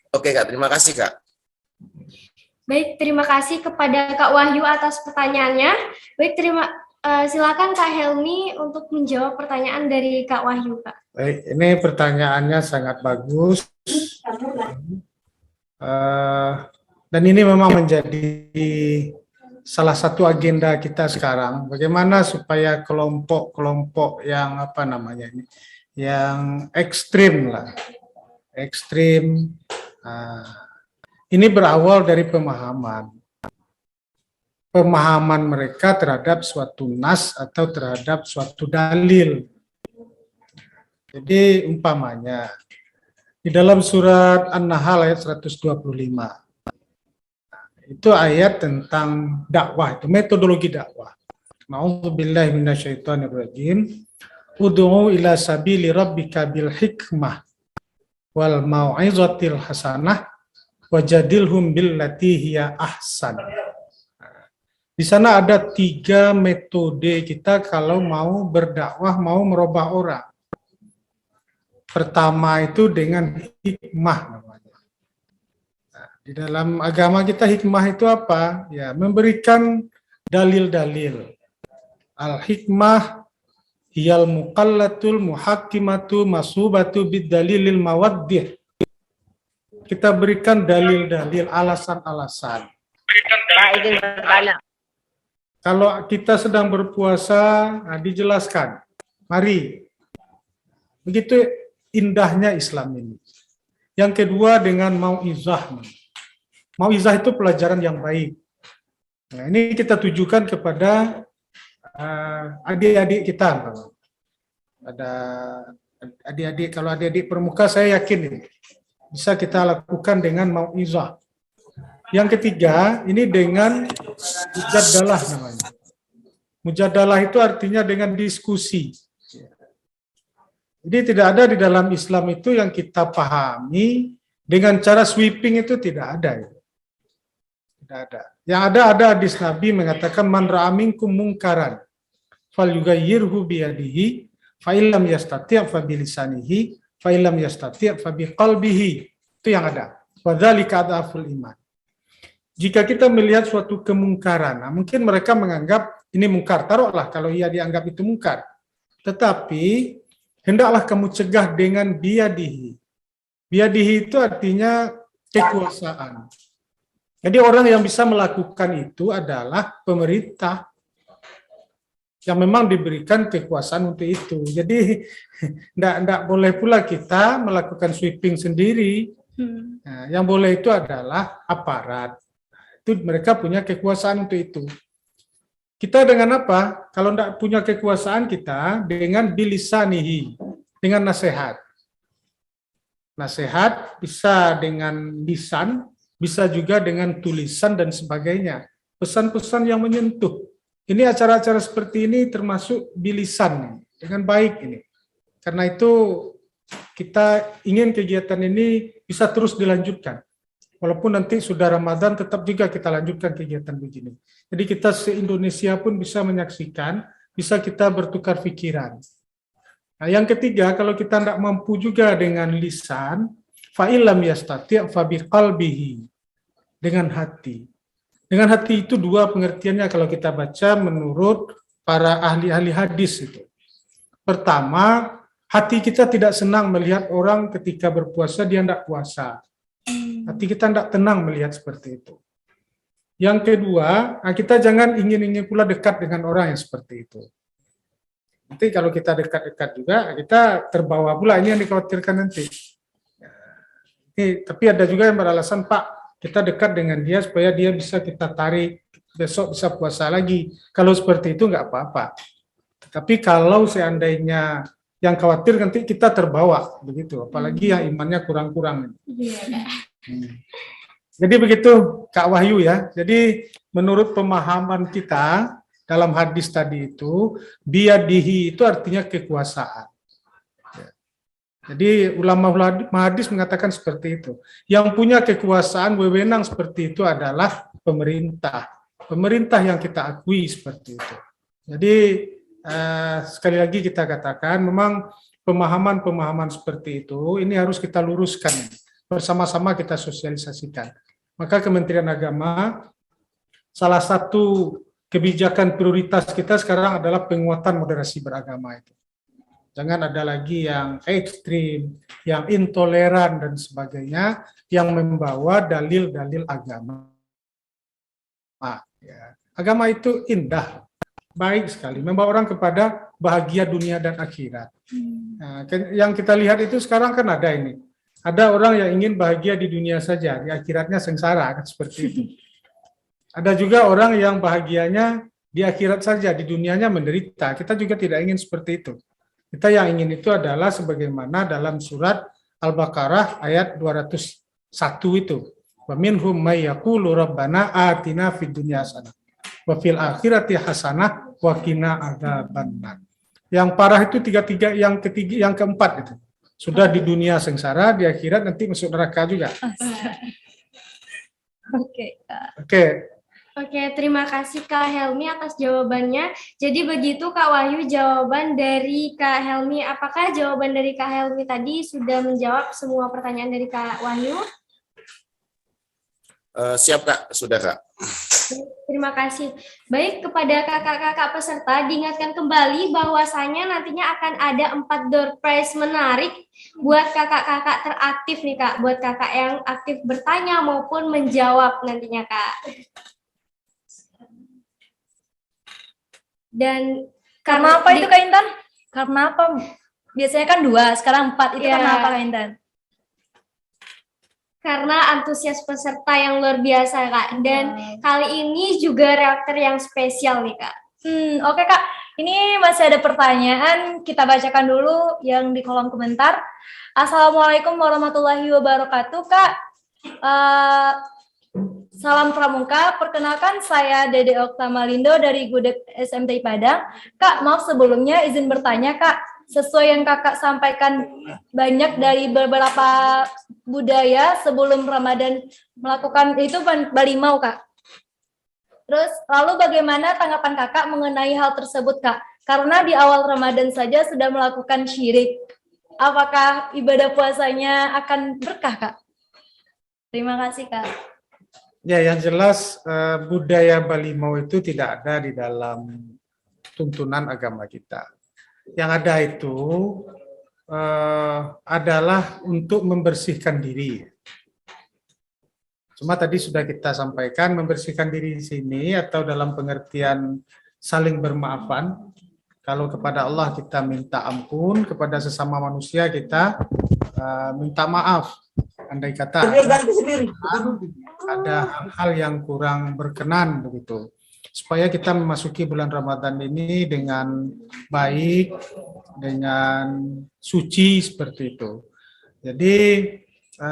Oke, Kak. Terima kasih, Kak. Baik, terima kasih kepada Kak Wahyu atas pertanyaannya. Baik, silakan Kak Helmi untuk menjawab pertanyaan dari Kak Wahyu, Kak. Baik, ini pertanyaannya sangat bagus. Dan ini memang menjadi salah satu agenda kita sekarang, bagaimana supaya kelompok-kelompok yang yang ekstrim Nah, ini berawal dari pemahaman mereka terhadap suatu nas atau terhadap suatu dalil. Jadi umpamanya di dalam surat An-Nahl ayat 125 itu ayat tentang dakwah, itu metodologi dakwah. Na'udzubillahi minasyaitonirrajim. Ud'u ila sabili rabbika bil hikmah wal mau'izatil hasanah wajadilhum billati hiya ahsan. Di sana ada 3 metode kita kalau mau berdakwah, mau merubah orang. Pertama itu dengan hikmah namanya. Nah, di dalam agama kita hikmah itu apa? Ya, memberikan dalil-dalil. Al-hikmah hiyal muqallatul muhakkimatu masubatu bid-dalilil mawaddih. Kita berikan dalil-dalil, alasan-alasan. Pak izin bertanya. Kalau kita sedang berpuasa, nah dijelaskan. Mari. Begitu indahnya Islam ini. Yang kedua dengan mau'izah. Mau'izah itu pelajaran yang baik. Nah, ini kita tujukan kepada adik-adik kita. Ada adik-adik, kalau adik-adik permuka saya yakin ini bisa kita lakukan dengan mau'izah. Yang ketiga, ini dengan mujadalah namanya. Mujadalah itu artinya dengan diskusi. Jadi tidak ada di dalam Islam itu yang kita pahami dengan cara sweeping itu tidak ada. Tidak ada. Yang ada hadis Nabi mengatakan man ra'a minkum mungkaran falyughayyirhu biyadihi fa illam yastati' fa bilisanihi fa illam yastati' fa biqalbihi. Itu yang ada. Wa dzalika adhaful iman. Jika kita melihat suatu kemungkaran, nah mungkin mereka menganggap ini mungkar, taruhlah kalau ia dianggap itu mungkar. Tetapi hendaklah kamu cegah dengan biyadihi. Biyadihi itu artinya kekuasaan. Jadi orang yang bisa melakukan itu adalah pemerintah yang memang diberikan kekuasaan untuk itu. Jadi tidak boleh pula kita melakukan sweeping sendiri. Nah, yang boleh itu adalah aparat. Itu mereka punya kekuasaan untuk itu. Kita dengan apa? Kalau tidak punya kekuasaan kita dengan bilisanihi, dengan nasihat. Nasihat bisa dengan lisan, bisa juga dengan tulisan dan sebagainya. Pesan-pesan yang menyentuh. Ini acara-acara seperti ini termasuk bilisan dengan baik ini. Karena itu kita ingin kegiatan ini bisa terus dilanjutkan. Walaupun nanti sudah Ramadan, tetap juga kita lanjutkan kegiatan begini. Jadi kita se-Indonesia pun bisa menyaksikan, bisa kita bertukar pikiran. Nah, yang ketiga, kalau kita tidak mampu juga dengan lisan, fa'ilam yastati' fa biqalbihi, dengan hati. Dengan hati itu 2 pengertiannya kalau kita baca menurut para ahli-ahli hadis itu. Pertama, hati kita tidak senang melihat orang ketika berpuasa dia tidak puasa. Hati kita tidak tenang melihat seperti itu. Yang kedua, kita jangan ingin pula dekat dengan orang yang seperti itu. Nanti kalau kita dekat-dekat juga, kita terbawa pula, ini yang dikhawatirkan nanti. Tapi ada juga yang beralasan, Pak, kita dekat dengan dia supaya dia bisa kita tarik, besok bisa puasa lagi. Kalau seperti itu nggak apa-apa. Tapi kalau seandainya yang khawatir nanti kita terbawa, begitu. Apalagi yang imannya kurang-kurang. Jadi begitu Kak Wahyu ya. Jadi menurut pemahaman kita dalam hadis tadi itu, biyadihi itu artinya kekuasaan. Jadi ulama hadis mengatakan seperti itu. Yang punya kekuasaan wewenang seperti itu adalah pemerintah. Pemerintah yang kita akui seperti itu. Jadi sekali lagi kita katakan memang pemahaman-pemahaman seperti itu ini harus kita luruskan. Bersama-sama kita sosialisasikan. Maka Kementerian Agama, salah satu kebijakan prioritas kita sekarang adalah penguatan moderasi beragama itu. Jangan ada lagi yang ekstrim, yang intoleran dan sebagainya, yang membawa dalil-dalil agama. Agama itu indah, baik sekali, membawa orang kepada bahagia dunia dan akhirat. Nah, yang kita lihat itu sekarang kan ada ini. Ada orang yang ingin bahagia di dunia saja, di akhiratnya sengsara, kan seperti itu. Ada juga orang yang bahagianya di akhirat saja, di dunianya menderita. Kita juga tidak ingin seperti itu. Kita yang ingin itu adalah sebagaimana dalam surat Al-Baqarah ayat 201 itu. Wa minhum may yaqulu rabbana atina fid dunya hasanah wa fil akhirati hasanah wa qina adzabannar. Yang parah itu yang keempat itu. Sudah di dunia sengsara, di akhirat nanti masuk neraka juga. Oke, Kak. Oke. Oke, terima kasih Kak Helmi atas jawabannya. Jadi begitu Kak Wahyu jawaban dari Kak Helmi. Apakah jawaban dari Kak Helmi tadi sudah menjawab semua pertanyaan dari Kak Wahyu? Siap Kak, sudah Kak. Terima kasih. Baik, kepada kakak-kakak peserta diingatkan kembali bahwasanya nantinya akan ada 4 door prize menarik buat kakak-kakak teraktif nih Kak, buat kakak yang aktif bertanya maupun menjawab nantinya Kak. Dan Karena apa itu Kak Intan? Karena apa? Biasanya kan 2, sekarang 4. Itu Ya. karena apa Kak Intan? karena antusias peserta yang luar biasa Kak. Dan kali ini juga reaktor yang spesial nih Kak. Oke Kak, ini masih ada pertanyaan, kita bacakan dulu yang di kolom komentar. Assalamualaikum warahmatullahi wabarakatuh Kak. Salam Pramuka, perkenalkan saya Dede Oktamalindo dari Gudeg SMTI Padang. Kak, maaf sebelumnya izin bertanya Kak, sesuai yang Kakak sampaikan banyak dari beberapa budaya sebelum Ramadan melakukan itu balimau Kak. Terus lalu bagaimana tanggapan Kakak mengenai hal tersebut Kak? Karena di awal Ramadan saja sudah melakukan syirik. Apakah ibadah puasanya akan berkah Kak? Terima kasih Kak. Ya, yang jelas budaya balimau itu tidak ada di dalam tuntunan agama kita. Yang ada itu adalah untuk membersihkan diri. Cuma tadi sudah kita sampaikan, membersihkan diri di sini atau dalam pengertian saling bermaafan. Kalau kepada Allah kita minta ampun, kepada sesama manusia kita minta maaf. Andai kata ada hal-hal yang kurang berkenan begitu. Supaya kita memasuki bulan Ramadan ini dengan baik, dengan suci seperti itu. Jadi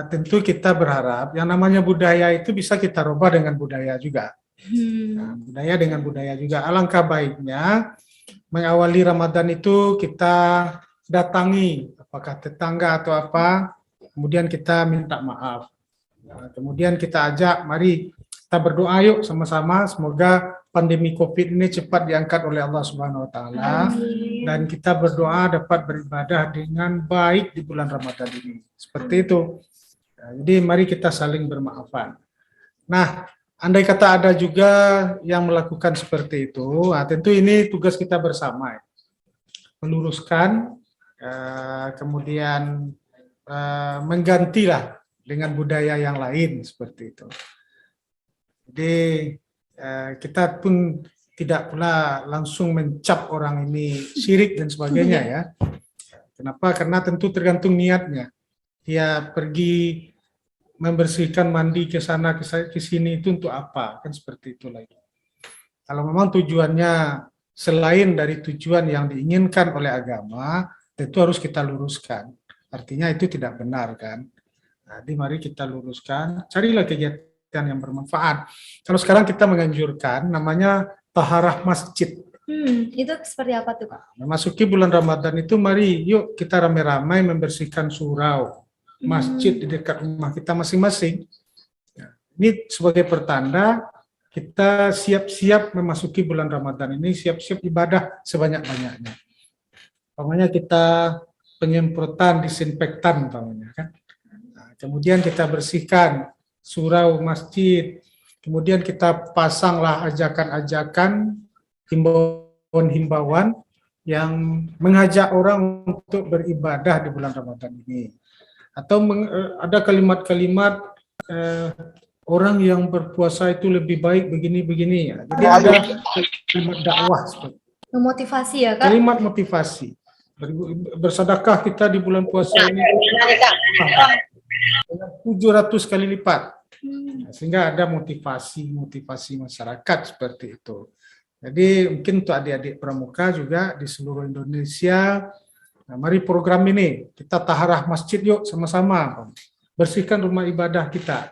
tentu kita berharap yang namanya budaya itu bisa kita rubah dengan budaya juga. Nah, budaya dengan budaya juga. Alangkah baiknya mengawali Ramadan itu kita datangi apakah tetangga atau apa, kemudian kita minta maaf. Nah, kemudian kita ajak, mari kita berdoa yuk sama-sama semoga pandemi Covid ini cepat diangkat oleh Allah Subhanahu wa taala dan kita berdoa dapat beribadah dengan baik di bulan Ramadan ini. Seperti itu. Jadi mari kita saling bermaafan. Nah, andai kata ada juga yang melakukan seperti itu, nah tentu ini tugas kita bersama. Meluruskan, kemudian menggantilah dengan budaya yang lain seperti itu. Jadi kita pun tidak pula langsung mencap orang ini syirik dan sebagainya ya. Kenapa? Karena tentu tergantung niatnya. Dia pergi membersihkan mandi ke sana ke sini itu untuk apa? Kan seperti itu lagi. Kalau memang tujuannya selain dari tujuan yang diinginkan oleh agama, tentu harus kita luruskan. Artinya itu tidak benar kan. Jadi mari kita luruskan, carilah kegiatan yang bermanfaat. Kalau sekarang kita menganjurkan namanya taharah masjid. Itu seperti apa tuh Kak? Memasuki bulan Ramadan itu mari yuk kita ramai-ramai membersihkan surau masjid di dekat rumah kita masing-masing. Ini sebagai pertanda kita siap-siap memasuki bulan Ramadan ini, siap-siap ibadah sebanyak-banyaknya. Umpamanya kita penyemprotan disinfektan umpamanya kan. Nah, kemudian kita bersihkan surau masjid. Kemudian kita pasanglah ajakan-ajakan, himbauan-himbauan yang mengajak orang untuk beribadah di bulan Ramadan ini. Atau ada kalimat-kalimat orang yang berpuasa itu lebih baik begini-begini ya. Jadi ada kalimat dakwah seperti Memotivasi ya Kak? kalimat motivasi. Bersedekah kita di bulan puasa ini. 700 kali lipat. Sehingga ada motivasi masyarakat seperti itu. Jadi mungkin untuk adik-adik pramuka juga di seluruh Indonesia, nah, mari program ini kita taharah masjid yuk sama-sama, bersihkan rumah ibadah kita.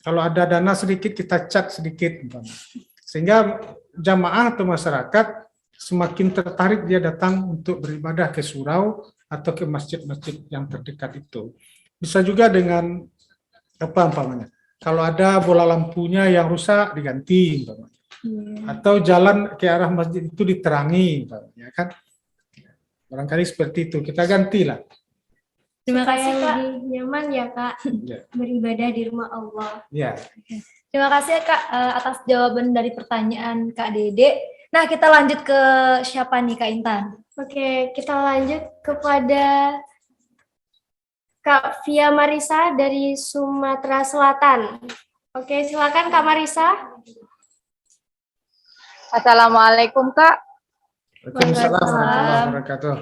Kalau ada dana sedikit kita cat sedikit, sehingga jamaah atau masyarakat semakin tertarik dia datang untuk beribadah ke surau atau ke masjid-masjid yang terdekat itu. Bisa juga dengan apa umpamanya? Kalau ada bola lampunya yang rusak diganti, atau jalan ke arah masjid itu diterangi, ya kan? Barangkali seperti itu kita gantilah. Terima Supaya kasih Kak. lebih nyaman ya Kak Ya. beribadah di rumah Allah. Ya. Terima kasih ya Kak atas jawaban dari pertanyaan Kak Dede. Nah, kita lanjut ke siapa nih Kak Intan? Oke, kita lanjut kepada Kak Via Marisa dari Sumatera Selatan. Oke, silakan Kak Marisa. Assalamualaikum Kak. Waalaikumsalam warahmatullahi wabarakatuh.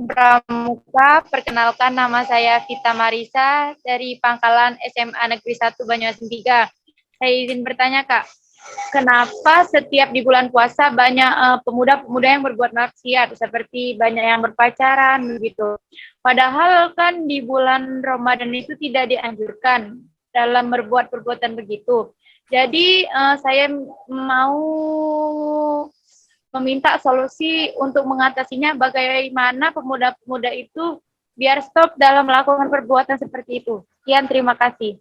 Pramuka, perkenalkan nama saya Vita Marisa dari Pangkalan SMA Negeri 1 Banyuasin 3. Saya izin bertanya Kak, kenapa setiap di bulan puasa banyak pemuda-pemuda yang berbuat maksiat, seperti banyak yang berpacaran begitu. Padahal kan di bulan Ramadan itu tidak dianjurkan dalam berbuat perbuatan begitu. Jadi saya mau meminta solusi untuk mengatasinya, bagaimana pemuda-pemuda itu biar stop dalam melakukan perbuatan seperti itu. Sekian, terima kasih.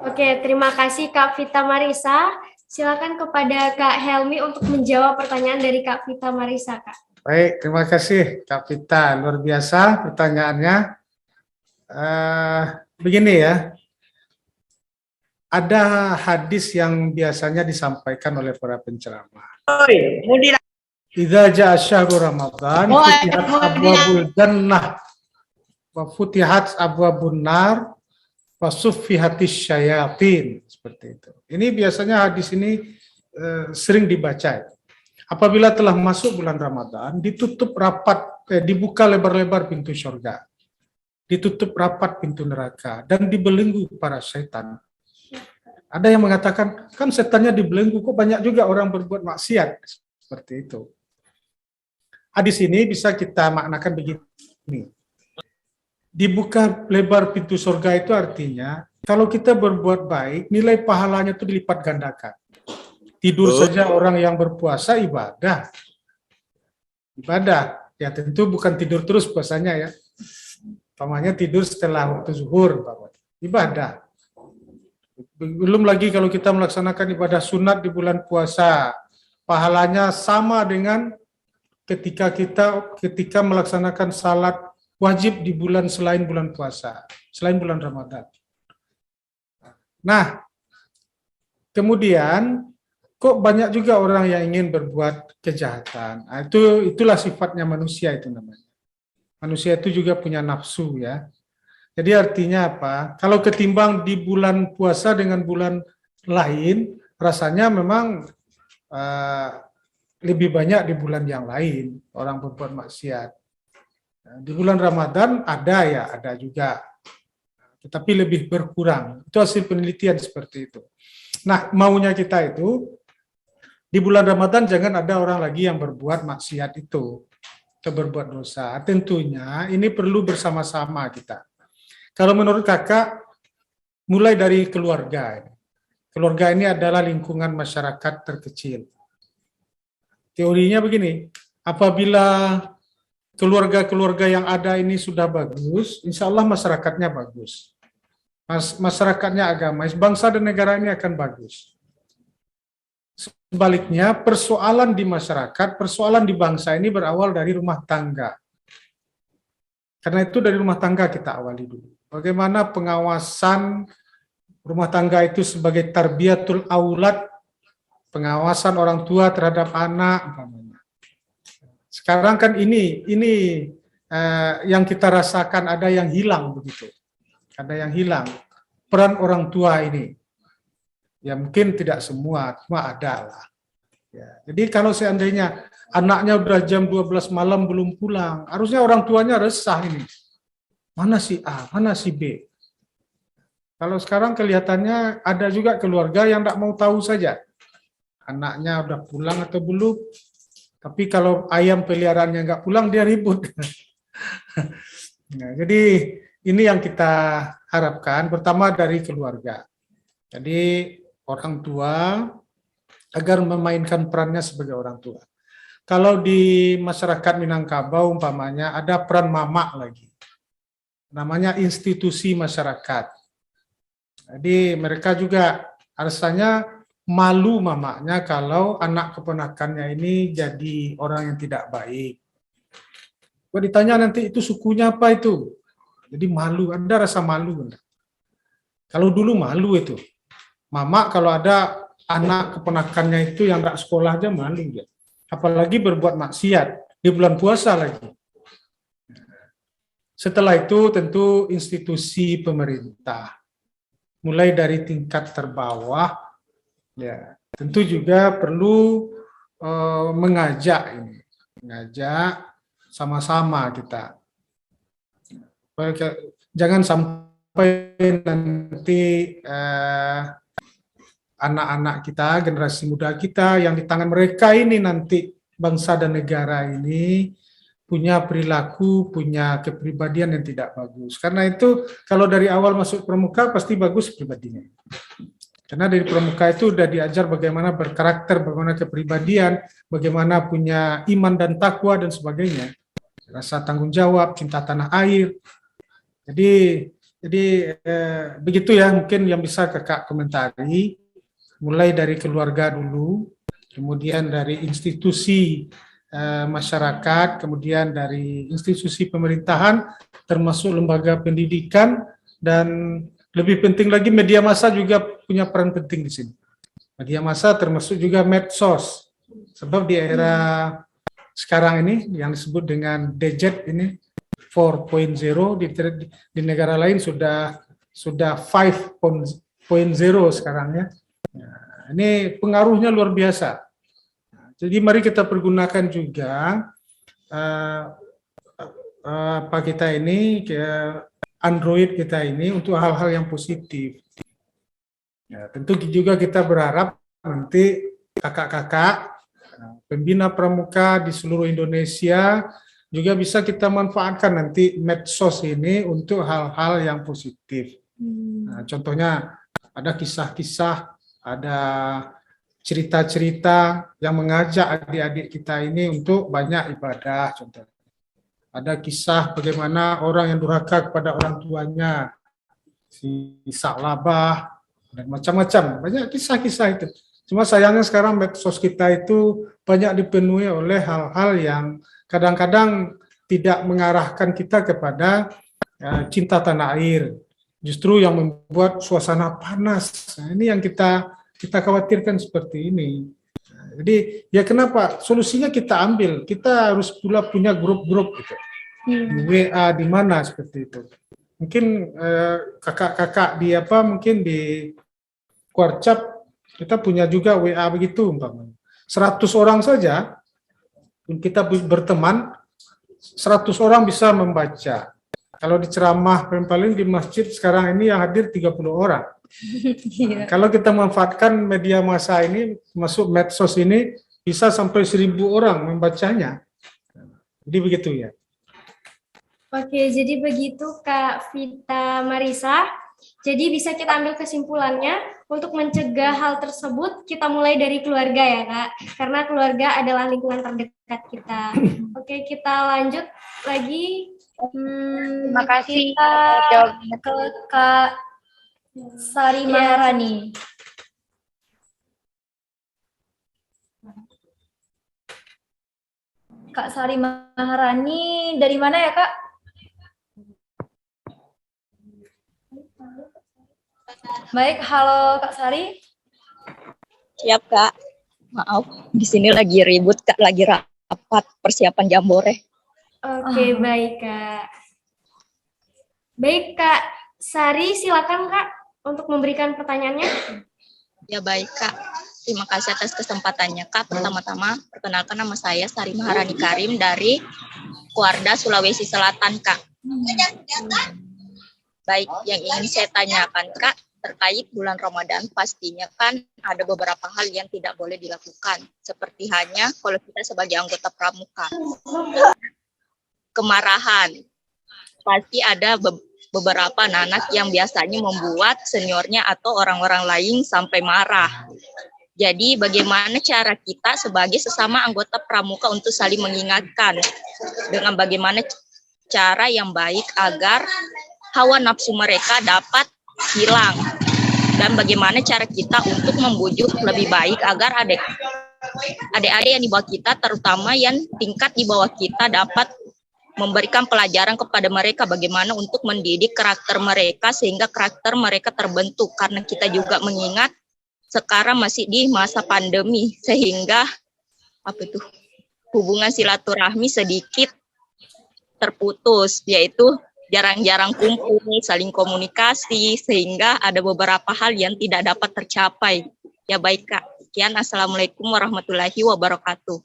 Oke, terima kasih Kak Vita Marisa. Silakan kepada Kak Helmi untuk menjawab pertanyaan dari Kak Vita Marisa, Kak. Baik, terima kasih Kak Vita. Luar biasa pertanyaannya. Begini ya, ada hadis yang biasanya disampaikan oleh para penceramah. Idza jaa syahrul Ramadan, futihat abwabul jannah wa futihat abwabun nar wa suffihatis syayatin, seperti itu. Ini biasanya hadis ini sering dibaca. Apabila telah masuk bulan Ramadan, ditutup rapat, dibuka lebar-lebar pintu surga, ditutup rapat pintu neraka, dan dibelenggu para setan. Ada yang mengatakan, kan setannya dibelenggu, kok banyak juga orang berbuat maksiat. Seperti itu. Hadis ini bisa kita maknakan begini. Dibuka lebar pintu surga itu artinya, kalau kita berbuat baik, nilai pahalanya itu dilipat gandakan. Tidur saja orang yang berpuasa ibadah. Ibadah. Ya tentu bukan tidur terus puasanya ya. Umpamanya tidur setelah waktu zuhur. Ibadah. Belum lagi kalau kita melaksanakan ibadah sunat di bulan puasa. Pahalanya sama dengan ketika melaksanakan salat wajib di bulan selain bulan puasa. Selain bulan Ramadan. Nah, kemudian kok banyak juga orang yang ingin berbuat kejahatan. Nah, itulah sifatnya manusia itu namanya. Manusia itu juga punya nafsu ya. Jadi artinya apa? Kalau ketimbang di bulan puasa dengan bulan lain, rasanya memang lebih banyak di bulan yang lain orang berbuat maksiat. Di bulan Ramadan ada juga. Tetapi lebih berkurang. Itu hasil penelitian seperti itu. Nah, maunya kita itu di bulan Ramadan jangan ada orang lagi yang berbuat maksiat itu, atau berbuat dosa. Tentunya ini perlu bersama-sama kita. Kalau menurut kakak, mulai dari keluarga. Keluarga ini adalah lingkungan masyarakat terkecil. Teorinya begini, apabila keluarga-keluarga yang ada ini sudah bagus, insya Allah masyarakatnya bagus. Masyarakatnya agamis, bangsa dan negara ini akan bagus. Sebaliknya, persoalan di masyarakat, persoalan di bangsa ini berawal dari rumah tangga. Karena itu dari rumah tangga kita awali dulu. Bagaimana pengawasan rumah tangga itu sebagai tarbiyatul aulad, pengawasan orang tua terhadap anak. Sekarang kan ini yang kita rasakan ada yang hilang begitu. Ada yang hilang. Peran orang tua ini. Ya mungkin tidak semua, cuma ada lah. Ya, jadi kalau seandainya anaknya udah jam 12 malam belum pulang, harusnya orang tuanya resah ini. Mana si A, mana si B. Kalau sekarang kelihatannya ada juga keluarga yang tidak mau tahu saja. Anaknya udah pulang atau belum. Tapi kalau ayam peliharaannya nggak pulang, dia ribut. Nah, jadi ini yang kita harapkan, pertama dari keluarga. Jadi orang tua agar memainkan perannya sebagai orang tua. Kalau di masyarakat Minangkabau umpamanya ada peran mama lagi. Namanya institusi masyarakat. Jadi mereka juga rasanya malu mamanya kalau anak keponakannya ini jadi orang yang tidak baik. Kalau ditanya nanti itu sukunya apa itu? Jadi malu, ada rasa malu. Kalau dulu malu itu. Mama kalau ada anak keponakannya itu yang tidak sekolah aja malu dia. Apalagi berbuat maksiat di bulan puasa lagi. Setelah itu tentu institusi pemerintah. Mulai dari tingkat terbawah, ya tentu juga perlu mengajak sama-sama kita. Jangan sampai nanti anak-anak kita, generasi muda kita yang di tangan mereka ini nanti bangsa dan negara ini punya perilaku, punya kepribadian yang tidak bagus. Karena itu kalau dari awal masuk pramuka pasti bagus pribadinya. Karena dari pramuka itu sudah diajar bagaimana berkarakter, bagaimana kepribadian, bagaimana punya iman dan takwa dan sebagainya. Rasa tanggung jawab, cinta tanah air. Jadi begitu ya mungkin yang bisa Kakak komentari. Mulai dari keluarga dulu, kemudian dari institusi masyarakat, kemudian dari institusi pemerintahan, termasuk lembaga pendidikan, dan lebih penting lagi media massa juga punya peran penting di sini. Media massa termasuk juga medsos, sebab di era sekarang ini yang disebut dengan gadget ini 4.0 di negara lain sudah 5.0 sekarang ya. Nah, ini pengaruhnya luar biasa. Jadi mari kita pergunakan juga apa kita ini Android kita ini untuk hal-hal yang positif. Ya, tentu juga kita berharap nanti kakak-kakak pembina pramuka di seluruh Indonesia juga bisa kita manfaatkan nanti medsos ini untuk hal-hal yang positif. Nah, contohnya ada kisah-kisah, ada cerita-cerita yang mengajak adik-adik kita ini untuk banyak ibadah. Contohnya ada kisah bagaimana orang yang durhaka kepada orang tuanya, si Sa'labah, dan macam-macam. Banyak kisah-kisah itu. Cuma sayangnya sekarang medsos kita itu banyak dipenuhi oleh hal-hal yang kadang-kadang tidak mengarahkan kita kepada cinta tanah air. Justru yang membuat suasana panas. Nah, ini yang kita khawatirkan seperti ini. Jadi ya kenapa solusinya kita ambil, kita harus pula punya grup-grup gitu. Di WA di mana seperti itu. Mungkin kakak-kakak di mungkin di Kuarcap kita punya juga WA begitu umpamanya. 100 orang saja kita berteman, 100 orang bisa membaca. Kalau di ceramah paling di masjid sekarang ini yang hadir 30 orang. Kalau kita manfaatkan media massa ini, masuk medsos ini, bisa sampai 1.000 orang membacanya. Jadi begitu ya. Oke, jadi begitu Kak Vita Marisa. Jadi bisa kita ambil kesimpulannya, untuk mencegah hal tersebut, kita mulai dari keluarga ya Kak. Karena keluarga adalah lingkungan terdekat kita. Oke, kita lanjut lagi. Terima kasih. Kita ke Kak Sari Maharani. Kak Sari Maharani dari mana ya Kak? Baik, halo Kak Sari. Siap Kak. Maaf, di sini lagi ribut Kak, lagi rapat persiapan jambore. Oke, baik Kak. Baik Kak Sari, silakan Kak untuk memberikan pertanyaannya. Ya baik Kak. Terima kasih atas kesempatannya Kak. Pertama-tama perkenalkan nama saya Sari Maharani Karim dari Kuarda, Sulawesi Selatan Kak. Baik, yang ingin saya tanyakan Kak, terkait bulan Ramadan pastinya kan ada beberapa hal yang tidak boleh dilakukan. Seperti hanya kalau kita sebagai anggota pramuka. Kemarahan. Pasti ada beberapa anak yang biasanya membuat seniornya atau orang-orang lain sampai marah. Jadi bagaimana cara kita sebagai sesama anggota pramuka untuk saling mengingatkan dengan bagaimana cara yang baik agar hawa nafsu mereka dapat hilang, dan bagaimana cara kita untuk membujuk lebih baik agar adik-adik yang di bawah kita, terutama yang tingkat di bawah kita, dapat memberikan pelajaran kepada mereka bagaimana untuk mendidik karakter mereka sehingga karakter mereka terbentuk, karena kita juga mengingat sekarang masih di masa pandemi sehingga hubungan silaturahmi sedikit terputus, yaitu jarang-jarang kumpul, saling komunikasi, sehingga ada beberapa hal yang tidak dapat tercapai. Ya baik Kak, sekian. Assalamualaikum warahmatullahi wabarakatuh.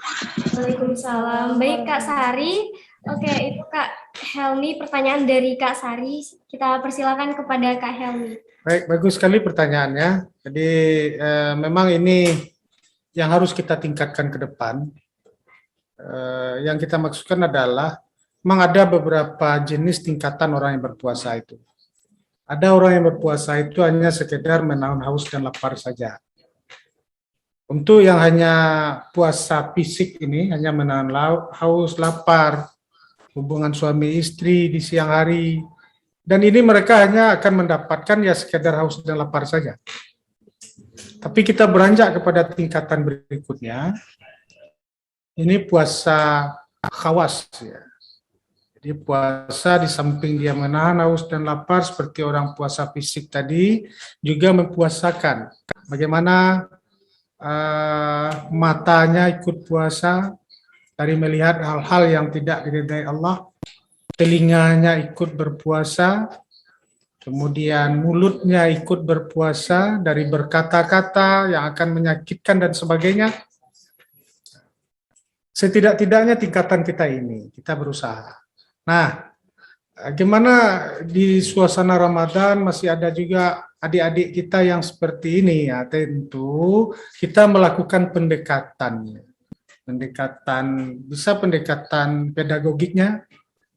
Waalaikumsalam. Baik Kak Sari. Oke, itu Kak Helmi, pertanyaan dari Kak Sari. Kita persilakan kepada Kak Helmi. Baik, bagus sekali pertanyaannya. Jadi memang ini yang harus kita tingkatkan ke depan. Yang kita maksudkan adalah memang ada beberapa jenis tingkatan orang yang berpuasa itu. Ada orang yang berpuasa itu hanya sekedar menahan haus dan lapar saja. Untuk yang hanya puasa fisik ini, hanya menahan haus, lapar, hubungan suami istri di siang hari, dan ini mereka hanya akan mendapatkan ya sekedar haus dan lapar saja. Tapi kita beranjak kepada tingkatan berikutnya, ini puasa khawas ya. Jadi puasa di samping dia menahan haus dan lapar seperti orang puasa fisik tadi, juga mempuasakan. Bagaimana matanya ikut puasa dari melihat hal-hal yang tidak diridai Allah, telinganya ikut berpuasa, kemudian mulutnya ikut berpuasa dari berkata-kata yang akan menyakitkan dan sebagainya. Setidak-tidaknya tingkatan kita ini, kita berusaha. Nah, gimana di suasana Ramadan masih ada juga adik-adik kita yang seperti ini ya, tentu kita melakukan pendekatan. Bisa pendekatan pedagogiknya,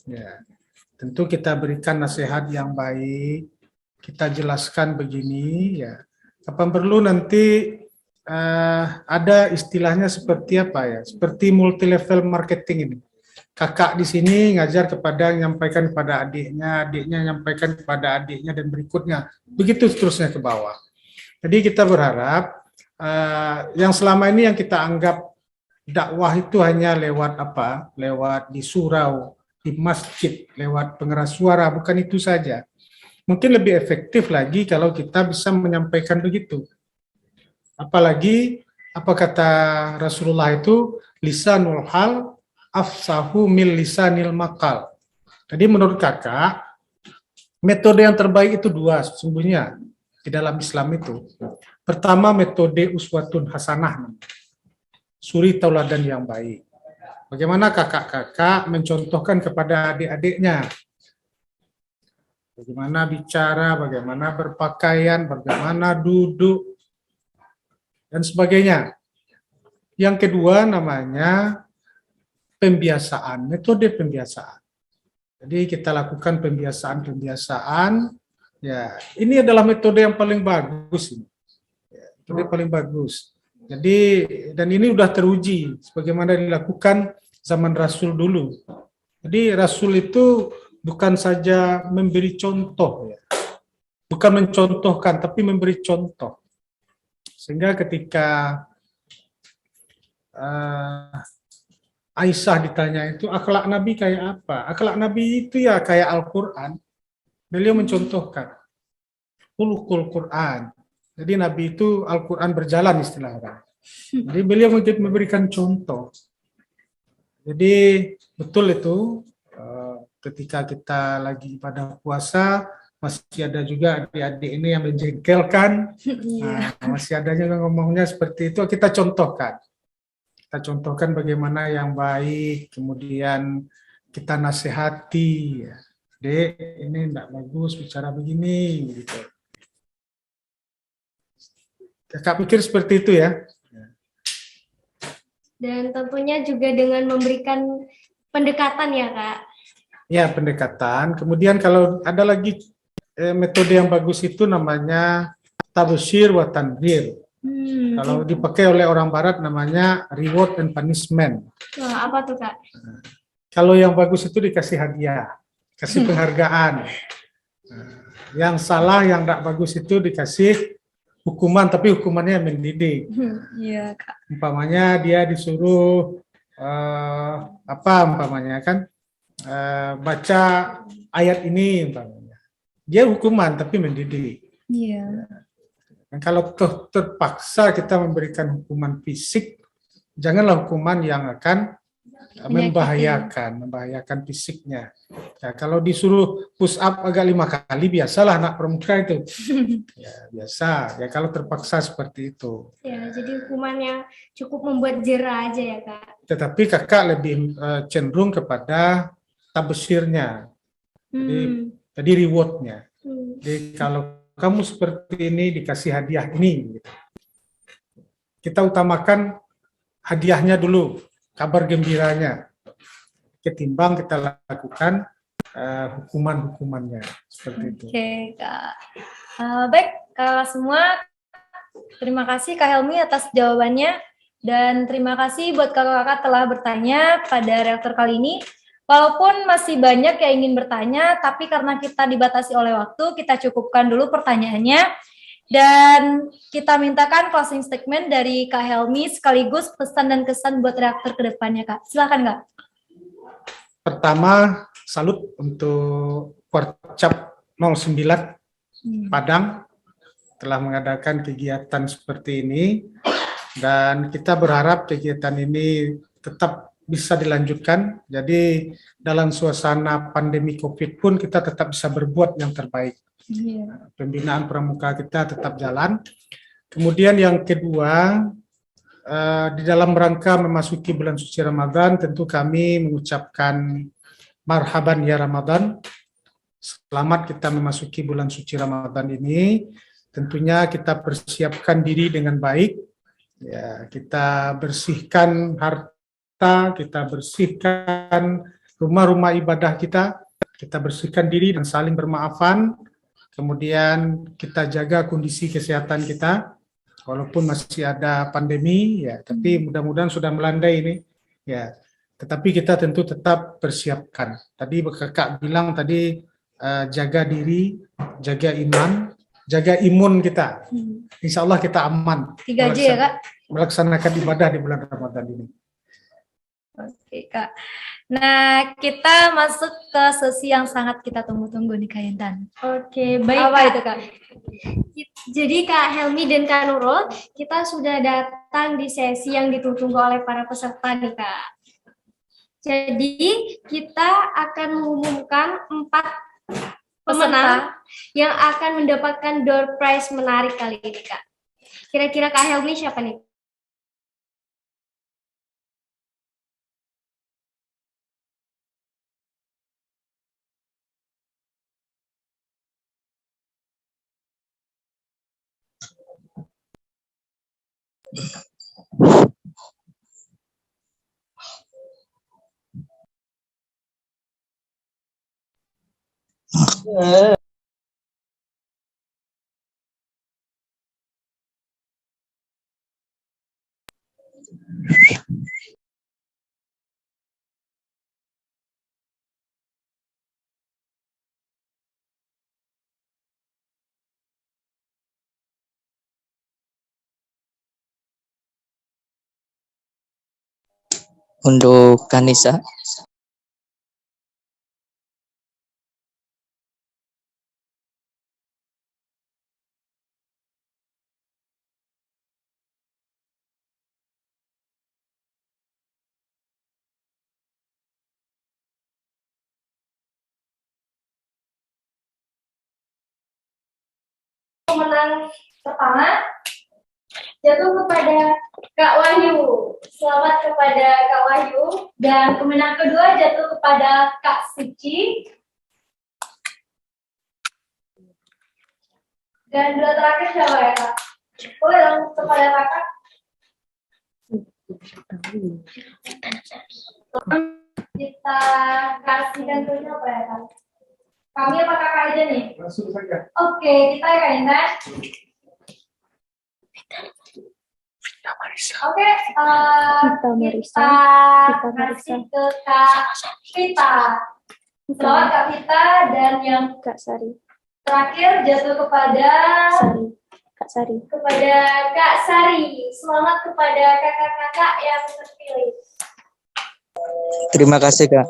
ya. Tentu kita berikan nasihat yang baik, kita jelaskan begini ya. Kapan perlu nanti ada istilahnya seperti apa ya? Seperti multi level marketing ini. Kakak di sini ngajar nyampaikan kepada adiknya, adiknya nyampaikan kepada adiknya, dan berikutnya. Begitu seterusnya ke bawah. Jadi kita berharap yang selama ini yang kita anggap dakwah itu hanya lewat apa? Lewat di surau, di masjid, lewat pengeras suara, bukan itu saja. Mungkin lebih efektif lagi kalau kita bisa menyampaikan begitu. Apalagi apa kata Rasulullah itu, lisanul hal afsahu mil lisanil maqal. Jadi menurut kakak, metode yang terbaik itu dua sesungguhnya di dalam Islam itu. Pertama, metode uswatun hasanah, suri tauladan yang baik. Bagaimana kakak-kakak mencontohkan kepada adik-adiknya, bagaimana bicara, bagaimana berpakaian, bagaimana duduk, dan sebagainya. Yang kedua namanya pembiasaan, metode pembiasaan. Jadi kita lakukan pembiasaan. Ya, ini adalah metode yang paling bagus ini. Ya, metode paling bagus. Jadi dan ini sudah teruji sebagaimana dilakukan zaman Rasul dulu. Jadi Rasul itu bukan saja memberi contoh ya. Bukan mencontohkan tapi memberi contoh. Sehingga ketika Aisyah ditanya itu akhlak Nabi kayak apa? Akhlak Nabi itu ya kayak Al-Quran. Beliau mencontohkan. Khuluqul Quran. Jadi Nabi itu Al-Quran berjalan istilahnya. Jadi beliau memberikan contoh. Jadi betul itu ketika kita lagi pada puasa masih ada juga adik-adik ini yang menjengkelkan. Nah, masih ada juga ngomongnya seperti itu, kita contohkan. Kita contohkan bagaimana yang baik, kemudian kita nasihati, ya. Dek, ini enggak bagus bicara begini, gitu. Kakak pikir seperti itu ya. Dan tentunya juga dengan memberikan pendekatan ya Kak. Ya, pendekatan. Kemudian kalau ada lagi metode yang bagus itu namanya tabsyir wa tanwir. Kalau dipakai oleh orang barat namanya reward and punishment. Wah, apa tuh Kak? Kalau yang bagus itu dikasih hadiah, kasih penghargaan. Yang salah, yang tidak bagus itu dikasih hukuman, tapi hukumannya mendidik. Iya, Kak. Umpamanya dia disuruh apa umpamanya kan baca ayat ini umpamanya. Dia hukuman tapi mendidik. Iya. Dan kalau terpaksa kita memberikan hukuman fisik, janganlah hukuman yang akan membahayakan fisiknya. Ya, kalau disuruh push up agak 5 kali, biasalah anak pramuka itu. Ya, biasa. Ya kalau terpaksa seperti itu. Ya, jadi hukumannya cukup membuat jera aja ya Kak. Tetapi kakak lebih cenderung kepada tabsyirnya. Jadi rewardnya. Jadi kalau kamu seperti ini dikasih hadiah ini. Gitu. Kita utamakan hadiahnya dulu, kabar gembiranya, ketimbang kita lakukan hukuman-hukumannya seperti itu. Oke, Kak. Baik, Kak semua, terima kasih Kak Helmi atas jawabannya, dan terima kasih buat kakak-kakak telah bertanya pada reaktor kali ini. Walaupun masih banyak yang ingin bertanya, tapi karena kita dibatasi oleh waktu, kita cukupkan dulu pertanyaannya. Dan kita mintakan closing statement dari Kak Helmi sekaligus pesan dan kesan buat reaktor ke depannya, Kak. Silakan, Kak. Pertama, salut untuk Porcap 09 Padang telah mengadakan kegiatan seperti ini, dan kita berharap kegiatan ini tetap bisa dilanjutkan. Jadi dalam suasana pandemi COVID pun kita tetap bisa berbuat yang terbaik. Pembinaan pramuka kita tetap jalan. Kemudian yang kedua, di dalam rangka memasuki bulan suci Ramadan, tentu kami mengucapkan marhaban ya Ramadan. Selamat kita memasuki bulan suci Ramadan ini. Tentunya kita persiapkan diri dengan baik. Ya, kita bersihkan harta, kita bersihkan rumah-rumah ibadah kita bersihkan diri dan saling bermaafan. Kemudian kita jaga kondisi kesehatan kita, walaupun masih ada pandemi, ya, tapi mudah-mudahan sudah melandai ini, ya. Tetapi kita tentu tetap persiapkan. Tadi kakak bilang tadi jaga diri, jaga iman, jaga imun kita. Insya Allah kita aman. 3J ya Kak? Melaksanakan ibadah di bulan Ramadan ini. Oke Kak. Nah, kita masuk ke sesi yang sangat kita tunggu-tunggu nih Kak Intan. Oke, baik. Apa Kak. itu Kak? Jadi Kak Helmi dan Kak Nurul, kita sudah datang di sesi yang ditunggu oleh para peserta nih Kak. Jadi kita akan mengumumkan 4 pemenang yang akan mendapatkan door prize menarik kali ini Kak. Kira-kira Kak Helmi siapa nih? Untuk Kanisa. Pemenang pertama jatuh kepada Kak Wahyu. Selamat kepada Kak Wahyu. Dan pemenang kedua jatuh kepada Kak Suci. Dan dua terakhir siapa ya Kak? Boleh dong kepada Kakak. Kita kasih tentunya apa ya Kak? Kami apa Kakak aja nih? Langsung saja. Oke, kita ya Kak Intan. Oke, kita kasih ke Kak Vita. Selamat Kak Vita, dan yang Kak Sari. terakhir jatuh kepada Sari. Kak Sari. kepada Kak Sari. Selamat kepada kakak-kakak yang terpilih. Terima kasih, Kak.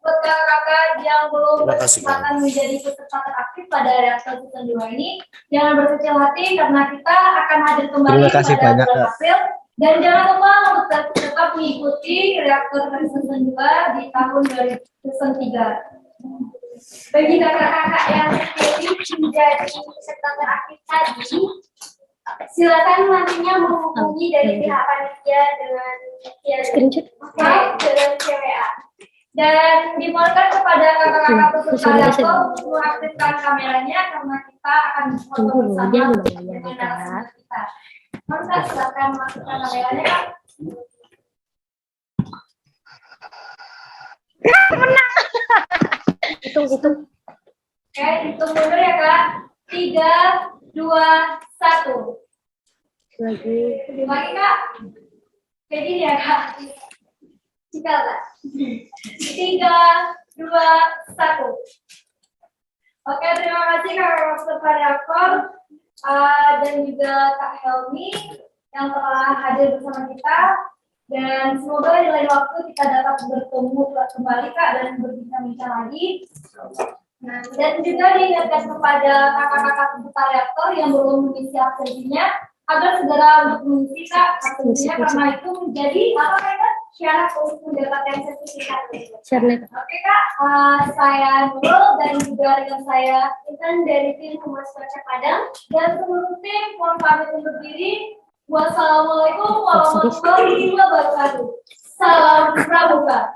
Buat kakak-kakak yang belum Terima kasih, Kak. berkesempatan menjadi peserta teraktif pada reaktor season 2 ini, jangan berkecil hati karena kita akan hadir kembali Terima kasih pada banyak, bulan Kak. April. Dan jangan lupa untuk tetap mengikuti reaktor season 2 di tahun 2003. Bagi kakak-kakak yang terpilih menjadi peserta teraktif tadi, silakan nantinya menghubungi dari pihak panitia dengan Screenshot. dengan CWA. Dan dibolehkan kepada kakak-kakak peserta reaktor untuk mengaktifkan kameranya karena kita akan foto bersama dengan narasumber kita. Maka silakan masukkan kameranya Kak. Hitung. Oke, hitung mundur ya Kak. 3, 2, 1. Lagi. Lagi Kak. Jadi ya Kak. Cikal Kak. 3, 2, 1. Oke, terima kasih Kak peserta reaktor dan juga Kak Helmi yang telah hadir bersama kita. Dan semoga di lain waktu kita dapat bertemu kembali Kak dan berbincang-bincang lagi. Nah, dan juga diingatkan kepada kakak-kakak peserta reaktor yang belum mengisi absensinya agar segera untuk mengisi Kak absensinya karena itu menjadi apa Kak? Syarat untuk mendapatkan sertifikat. Oke Kak, saya Nurul dan juga rekan saya Intan dari tim Humas Baca Padang dan seluruh tim mohon pamit undur diri. Wassalamualaikum warahmatullahi wabarakatuh. Salam pramuka.